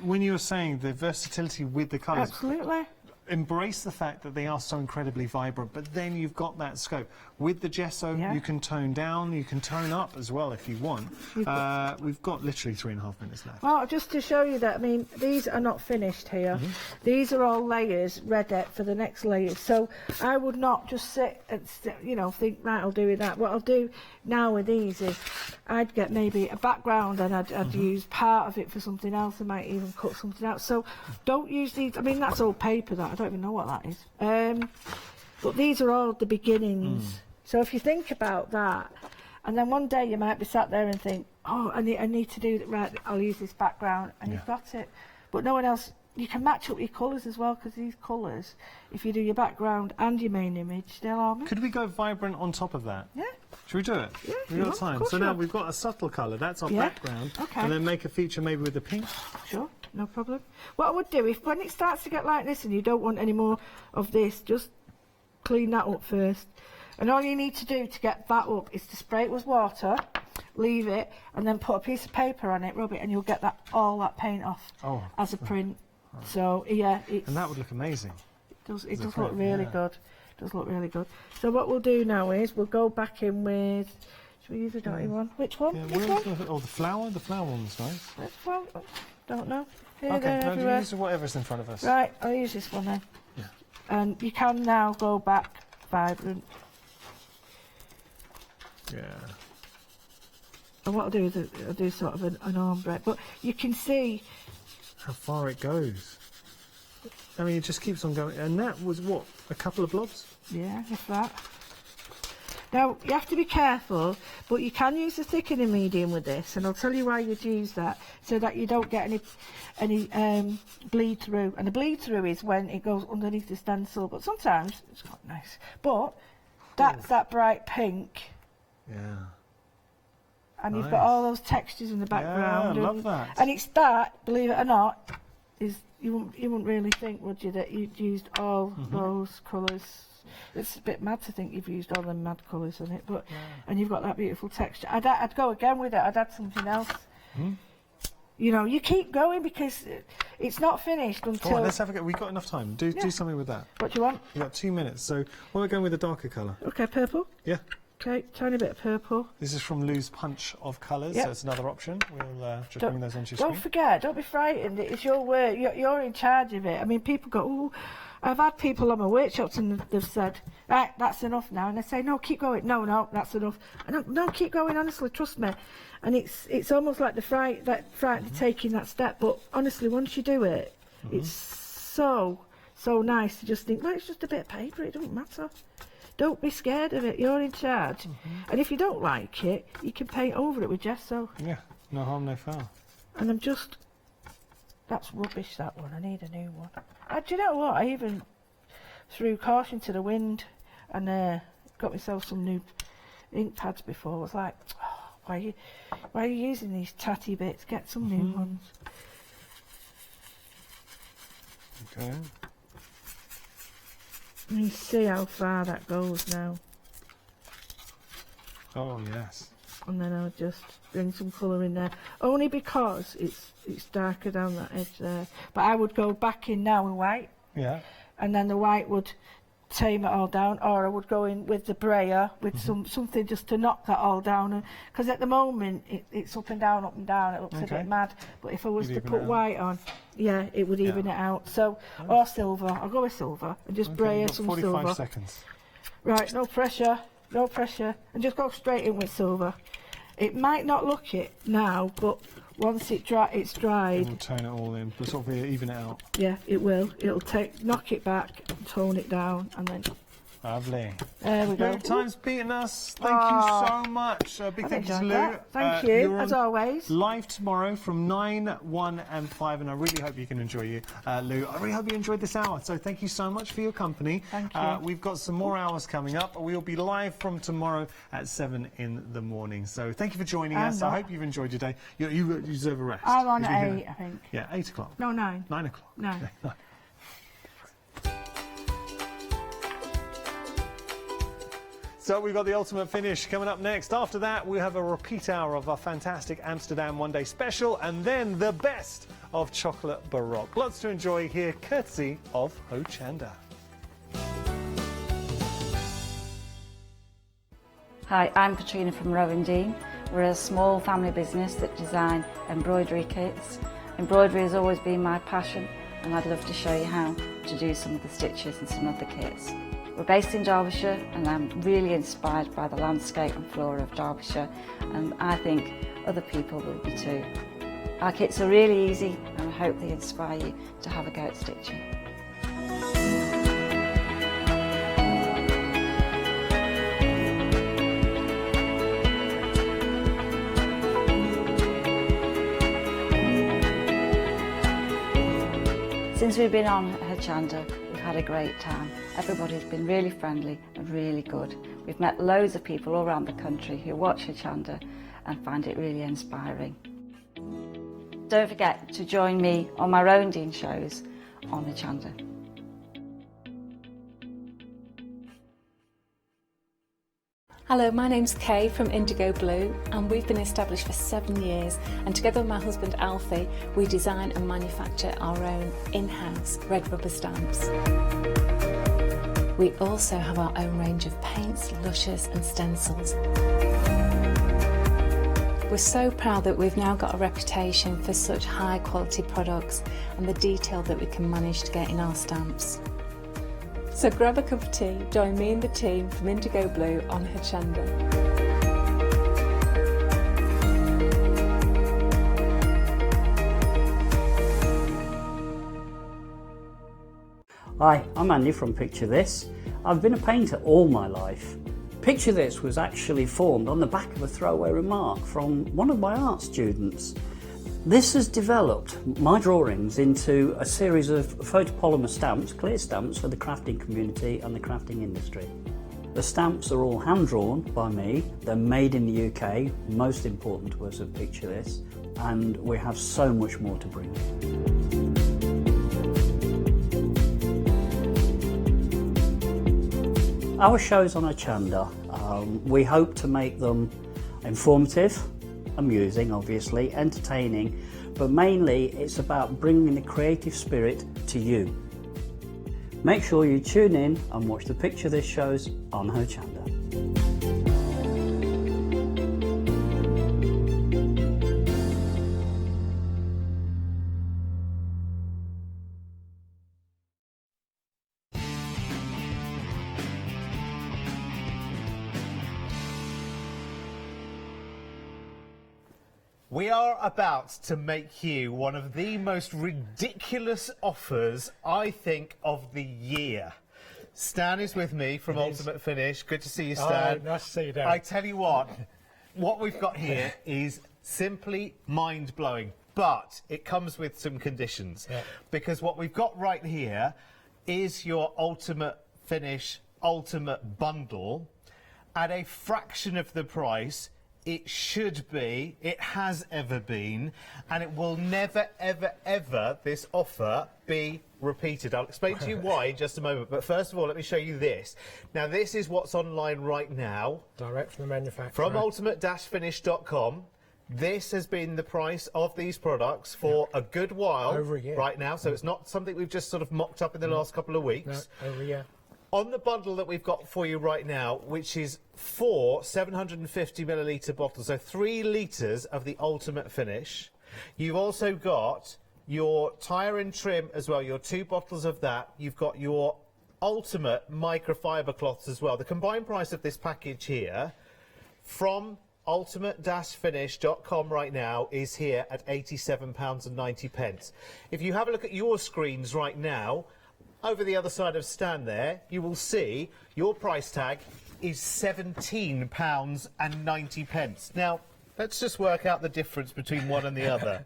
when you were saying the versatility with the colours. Absolutely. Embrace the fact that they are so incredibly vibrant, but then you've got that scope. With the gesso, you can tone down, you can tone up as well if you want. We've got literally 3.5 minutes left. Well, just to show you that, I mean, these are not finished here. These are all layers ready for the next layers. So I would not just sit and, think, right, I'll do that. What I'll do now with these is I'd get maybe a background and I'd use part of it for something else. I might even cut something out. So don't use these. I mean, that's old paper, that. I don't even know what that is. But these are all the beginnings. So if you think about that, and then one day you might be sat there and think, oh, I need to do that, right, I'll use this background, and you've got it. But no one else, you can match up your colours as well, because these colours, if you do your background and your main image, they'll all match. Could we go vibrant on top of that? Yeah. Should we do it? Yeah, We've got time. So now we've got a subtle colour, that's our background. Okay. And then make a feature maybe with the pink. Sure, no problem. What I would do, if when it starts to get like this and you don't want any more of this, just clean that up first. And all you need to do to get that up is to spray it with water, leave it, and then put a piece of paper on it, rub it, and you'll get all that paint off as a print. So yeah, and that would look amazing. It does look really good. It does look really good. So what we'll do now is we'll go back in with. Should we use a dotty one? Which one? Yeah, This one? the flower. The flower one's nice. Which one? Don't know. Here, Okay, there, no, everywhere. use whatever's in front of us. Right, I'll use this one then. Yeah. And you can now go back vibrant. Yeah. And what I'll do is I'll do sort of an ombre. But you can see how far it goes. I mean, it just keeps on going. And that was what, a couple of blobs? yeah, if that. Now, you have to be careful, but you can use the thickening medium with this, and I'll tell you why you'd use that, so that you don't get any bleed through. And the bleed through is when it goes underneath the stencil, but sometimes it's quite nice. But that's that bright pink, Yeah. and you've Nice. got all those textures in the background. Yeah, I love and, that. And it's that, believe it or not, is you wouldn't really think, would you, that you'd used all those colours. It's a bit mad to think you've used all them mad colours in it, but and you've got that beautiful texture. I'd go again with it. I'd add something else. You know, you keep going because it's not finished until. Come on, let's have a go. We've got enough time. Do something with that. What do you want? We've got 2 minutes. So, what are we going with a darker colour? Okay, purple. Yeah. Okay, tiny bit of purple. This is from Lou's Punch of Colours, Yep. so it's another option. We'll just bring those onto your Don't screen. forget, don't be frightened. It's your work. You're in charge of it. I mean, people go, oh, I've had people on my workshops and they've said, right, that's enough now. And they say, no, keep going. No, that's enough. And no, keep going, honestly, trust me. And it's almost like the fright of taking that step. But honestly, once you do it, it's so nice to just think, well, it's just a bit of paper. It doesn't matter. Don't be scared of it. You're in charge. And if you don't like it, you can paint over it with gesso. Yeah, no harm, no foul. And I'm just... That's rubbish, that one. I need a new one. Do you know what? I even threw caution to the wind and got myself some new ink pads before. I was like, oh, why are you using these tatty bits? Get some new ones. Okay. You see how far that goes now. Oh, yes. And then I'll just bring some colour in there. Only because it's darker down that edge there. But I would go back in now with white. Yeah. And then the white would tame it all down, or I would go in with the brayer with something just to knock that all down. Because at the moment it's up and down, it looks a bit mad. But if I was to put white on, yeah, it would even it out. So, or silver, I'll go with silver and just brayer some 45 silver. seconds. Right, no pressure, and just go straight in with silver. It might not look it now, but once it's It dried, will tone it all in, but sort of even it out. yeah, it will. It'll knock it back, tone it down, and then Lovely. there we go. Lou, time's beaten us. Thank you so much. Big I've thank you to enjoyed Lou. that. Thank you, you're as on always. Live tomorrow from 9, 1 and 5, and I really hope you can enjoy you, Lou. I really hope you enjoyed this hour, so thank you so much for your company. Thank you. We've got some more hours coming up. We'll be live from tomorrow at 7 in the morning. So thank you for joining us. I hope you've enjoyed your day. You deserve a rest. I'm on Did you at hear 8, that? I think. Yeah, 8 o'clock. No, 9. 9 o'clock. 9. So we've got the ultimate finish coming up next. After that, we have a repeat hour of our fantastic Amsterdam one-day special, and then the best of Chocolate Baroque. Lots to enjoy here, courtesy of Hochanda. Hi, I'm Katrina from Rowan Dean. We're a small family business that design embroidery kits. Embroidery has always been my passion, and I'd love to show you how to do some of the stitches and some of the kits. We're based in Derbyshire, and I'm really inspired by the landscape and flora of Derbyshire, and I think other people will be too. Our kits are really easy, and I hope they inspire you to have a go at stitching. Since we've been on Hochanda, we've had a great time. Everybody's been really friendly and really good. We've met loads of people all around the country who watch Hochanda and find it really inspiring. Don't forget to join me on my rounding shows on Hochanda. Hello, my name's Kay from Indigo Blue, and we've been established for 7 years, and together with my husband Alfie we design and manufacture our own in-house red rubber stamps. We also have our own range of paints, lushes and stencils. We're so proud that we've now got a reputation for such high quality products and the detail that we can manage to get in our stamps. So grab a cup of tea, join me and the team from Indigo Blue on Hochanda. Hi, I'm Andy from Picture This. I've been a painter all my life. Picture This was actually formed on the back of a throwaway remark from one of my art students. This has developed my drawings into a series of photopolymer stamps, clear stamps for the crafting community and the crafting industry. The stamps are all hand-drawn by me, they're made in the UK, most important to us at Picture This, and we have so much more to bring. Our shows on Hochanda, we hope to make them informative, amusing obviously, entertaining, but mainly it's about bringing the creative spirit to you. Make sure you tune in and watch the Picture This shows on Hochanda. We are about to make you one of the most ridiculous offers, I think, of the year. Stan is with me from Ultimate Finish. Good to see you, Stan. Oh, nice to see you, Dan. I tell you what we've got here is simply mind-blowing, but it comes with some conditions. Yeah. Because what we've got right here is your Ultimate Finish Ultimate Bundle at a fraction of the price it should be, it has ever been, and it will never, ever, ever, this offer, be repeated. I'll explain to you why in just a moment, but first of all, let me show you this. Now, this is what's online right now. Direct from the manufacturer. From ultimate-finish.com. This has been the price of these products for a good while. Over a year. Right now, so it's not something we've just sort of mocked up in the last couple of weeks. No, over a year. On the bundle that we've got for you right now, which is 4 750ml bottles, so 3 litres of the Ultimate Finish. You've also got your tyre and trim as well, your 2 bottles of that. You've got your Ultimate microfiber cloths as well. The combined price of this package here from ultimate-finish.com right now is here at £87.90. If you have a look at your screens right now, over the other side of Stan there, you will see your price tag is £17.90. Now, let's just work out the difference between one and the other.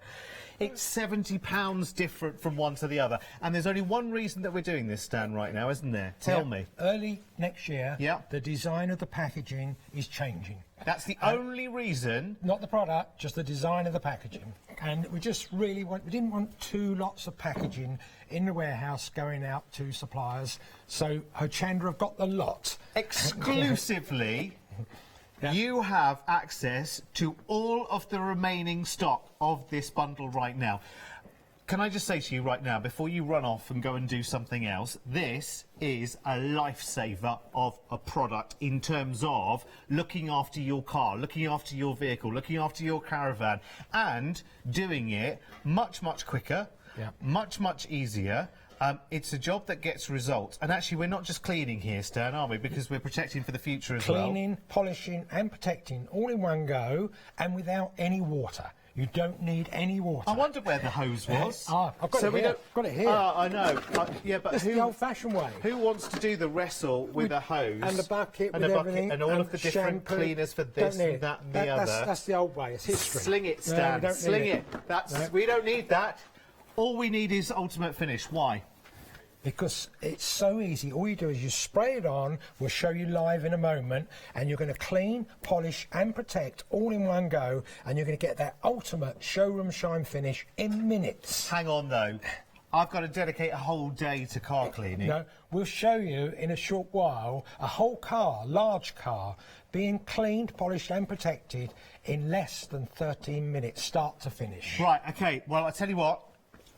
It's £70 different from one to the other. And there's only one reason that we're doing this, Stan, right now, isn't there? Tell me. Early next year, Yeah. the design of the packaging is changing. That's the only reason. Not the product, just the design of the packaging. And we just really we didn't want 2 lots of packaging in the warehouse going out to suppliers. So Hochanda have got the lot. Exclusively, you have access to all of the remaining stock of this bundle right now. Can I just say to you right now, before you run off and go and do something else, this is a lifesaver of a product in terms of looking after your car, looking after your vehicle, looking after your caravan, and doing it much, much quicker, much, much easier. It's a job that gets results. And actually, we're not just cleaning here, Stan, are we? Because we're protecting for the future as well. Cleaning, polishing and protecting all in one go and without any water. You don't need any water. I wondered where the hose was. I've got it here. Got it here. I know. Yeah, but It's the old-fashioned way. Who wants to do the wrestle with a hose and the bucket and with a bucket everything and all of the different shampoo. cleaners for this and that and the other? That's the old way. It's history. Sling it, No, Stan. we don't Sling need it. We don't need that. All we need is ultimate finish. Why? Because it's so easy. All you do is you spray it on. We'll show you live in a moment, and you're going to clean, polish and protect all in one go, and you're going to get that ultimate showroom shine finish in minutes. Hang on though, I've got to dedicate a whole day to car cleaning. No, we'll show you in a short while a whole car, large car, being cleaned, polished and protected in less than 13 minutes, start to finish. Right, okay, well I tell you what,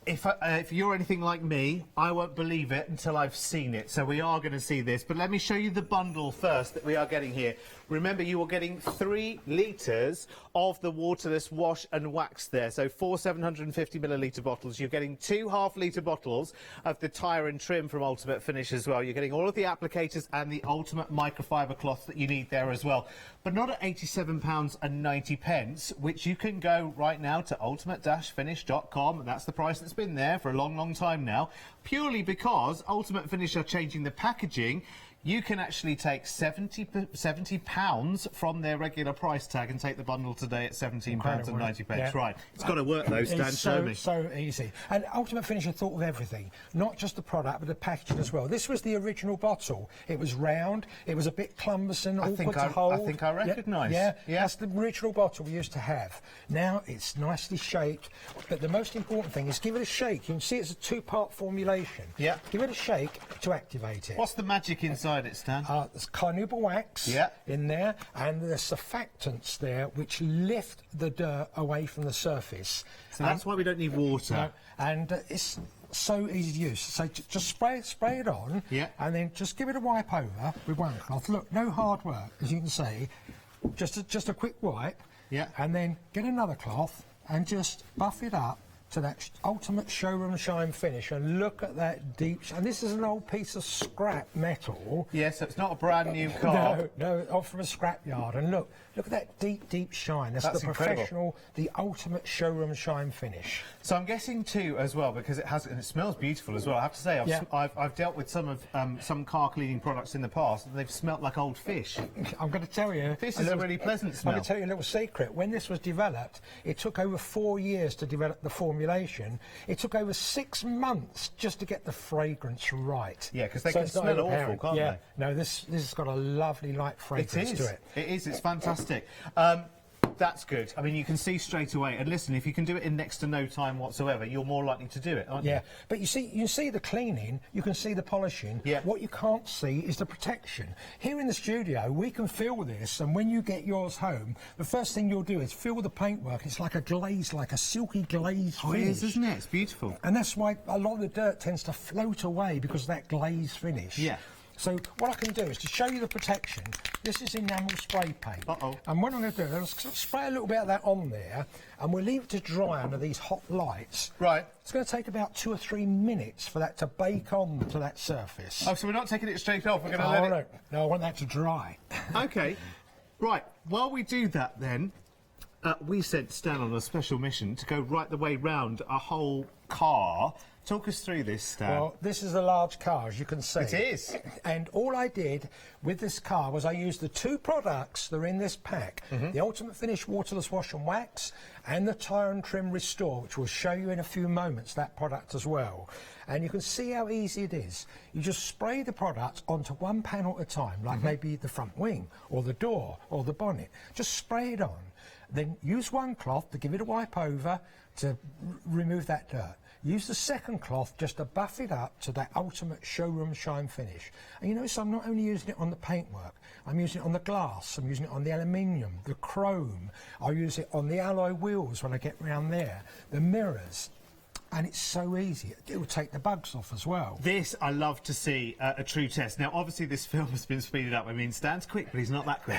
if you're anything like me, I won't believe it until I've seen it. So we are going to see this, but let me show you the bundle first that we are getting here. Remember, you are getting 3 litres of the waterless wash and wax there. So 4 750ml bottles. You're getting 2 half-litre bottles of the tire and trim from Ultimate Finish as well. You're getting all of the applicators and the ultimate microfiber cloth that you need there as well. But not at £87.90, which you can go right now to ultimate-finish.com, and that's the price that's been there for a long, long time now, purely because Ultimate Finish are changing the packaging. You can actually take £70 from their regular price tag and take the bundle today at £17.90. Yeah. Right, it's got to work though, Stan, It's show me. so easy. And Ultimate Finish had thought of everything, not just the product, but the packaging as well. This was the original bottle. It was round, it was a bit cumbersome, awkward to hold. I think I recognise. Yeah, that's the original bottle we used to have. Now it's nicely shaped, but the most important thing is give it a shake. You can see it's a 2-part formulation. Yeah. Give it a shake to activate it. What's the magic inside it, Stan? There's carnauba wax in there, and there's surfactants there which lift the dirt away from the surface. So that's why we don't need water. No, and it's so easy to use. So just spray it on, and then just give it a wipe over with one cloth. Look, no hard work, as you can see. Just a quick wipe, and then get another cloth and just buff it up to that ultimate showroom shine finish, and look at that deep and this is an old piece of scrap metal. Yes, so it's not a brand new car. No, off from a scrap yard, and look at that deep shine. That's the professional, the ultimate showroom shine finish. So I'm guessing too, as well, because it has, and it smells beautiful as well. I have to say, I've dealt with some car cleaning products in the past, and they've smelt like old fish. I'm going to tell you, this is a really pleasant smell. I'm going to tell you a little secret. When this was developed, it took over 4 years to develop the formulation. It took over 6 months just to get the fragrance right. Yeah, because they can smell awful, can't they? No, this has got a lovely light fragrance to it. It is. It's fantastic. That's good. I mean, you can see straight away. And listen, if you can do it in next to no time whatsoever, you're more likely to do it, aren't you? Yeah, but you see the cleaning, you can see the polishing. Yeah. What you can't see is the protection. Here in the studio, we can feel this, and when you get yours home, the first thing you'll do is feel the paintwork. It's like a glaze, like a silky glaze finish. It is, isn't it? It's beautiful. And that's why a lot of the dirt tends to float away, because of that glaze finish. Yeah. So what I can do is to show you the protection. This is enamel spray paint. And what I'm going to do is spray a little bit of that on there, and we'll leave it to dry under these hot lights. Right. It's going to take about 2 or 3 minutes for that to bake on to that surface. Oh, so we're not taking it straight off, we're going to let it... No, I want that to dry. OK. Right, while we do that then, we sent Stan on a special mission to go right the way round a whole car. Talk us through this, Stan. Well, this is a large car, as you can see. It is. And all I did with this car was I used the 2 products that are in this pack, the Ultimate Finish Waterless Wash and Wax and the Tire and Trim Restore, which we'll show you in a few moments, that product as well. And you can see how easy it is. You just spray the product onto one panel at a time, like maybe the front wing or the door or the bonnet. Just spray it on. Then use one cloth to give it a wipe over to remove that dirt. Use the second cloth just to buff it up to that ultimate showroom shine finish. And you notice I'm not only using it on the paintwork, I'm using it on the glass, I'm using it on the aluminium, the chrome, I'll use it on the alloy wheels when I get round there, the mirrors. And it's so easy. It will take the bugs off as well. This, I love to see a true test. Now, obviously, this film has been speeded up. I mean, Stan's quick, but he's not that quick.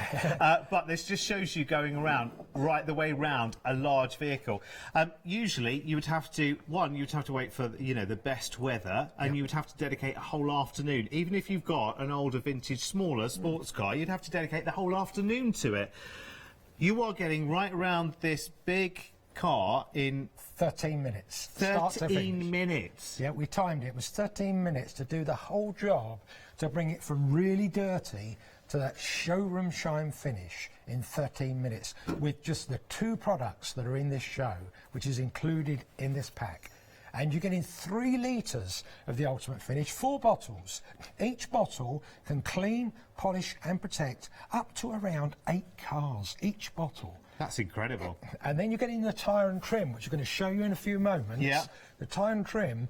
But this just shows you going around, right the way round a large vehicle. Usually, you would have to, you'd have to wait for, you know, the best weather, and you would have to dedicate a whole afternoon. Even if you've got an older, vintage, smaller sports car, you'd have to dedicate the whole afternoon to it. You are getting right around this big car in 13 minutes. 13 minutes? Yeah, we timed it. It was 13 minutes to do the whole job, to bring it from really dirty to that showroom shine finish in 13 minutes with just the 2 products that are in this show, which is included in this pack. and you're getting 3 litres of the ultimate finish, 4 bottles. Each bottle can clean, polish and protect up to around 8 cars, each bottle. That's incredible. And then you're getting the tyre and trim, which I'm going to show you in a few moments. Yeah. The tyre and trim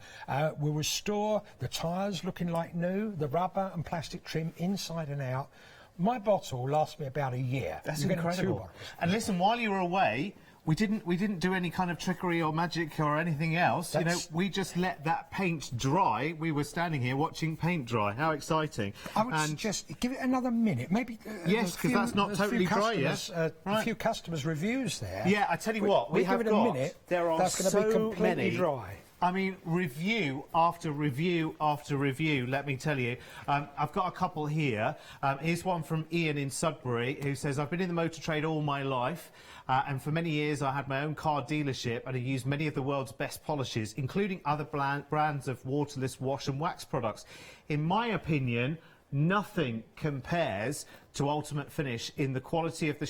will restore the tyres looking like new, the rubber and plastic trim inside and out. My bottle lasts me about a year. That's You're getting 2 incredible. bottles. And listen, while you were away, we didn't do any kind of trickery or magic or anything else. You know, we just let that paint dry. We were standing here watching paint dry. How exciting! I would suggest give it another minute, maybe. Yes, because that's not totally dry yet. A few customers' reviews there. Yeah, I tell you what, we have got. Give it a minute. There are that's going to be so completely many. dry. I mean, review after review after review, let me tell you. I've got a couple here. Here's one from Ian in Sudbury, who says, I've been in the motor trade all my life, and for many years I had my own car dealership, and I used many of the world's best polishes, including other brands of waterless wash and wax products. In my opinion, nothing compares to Ultimate Finish in the quality of the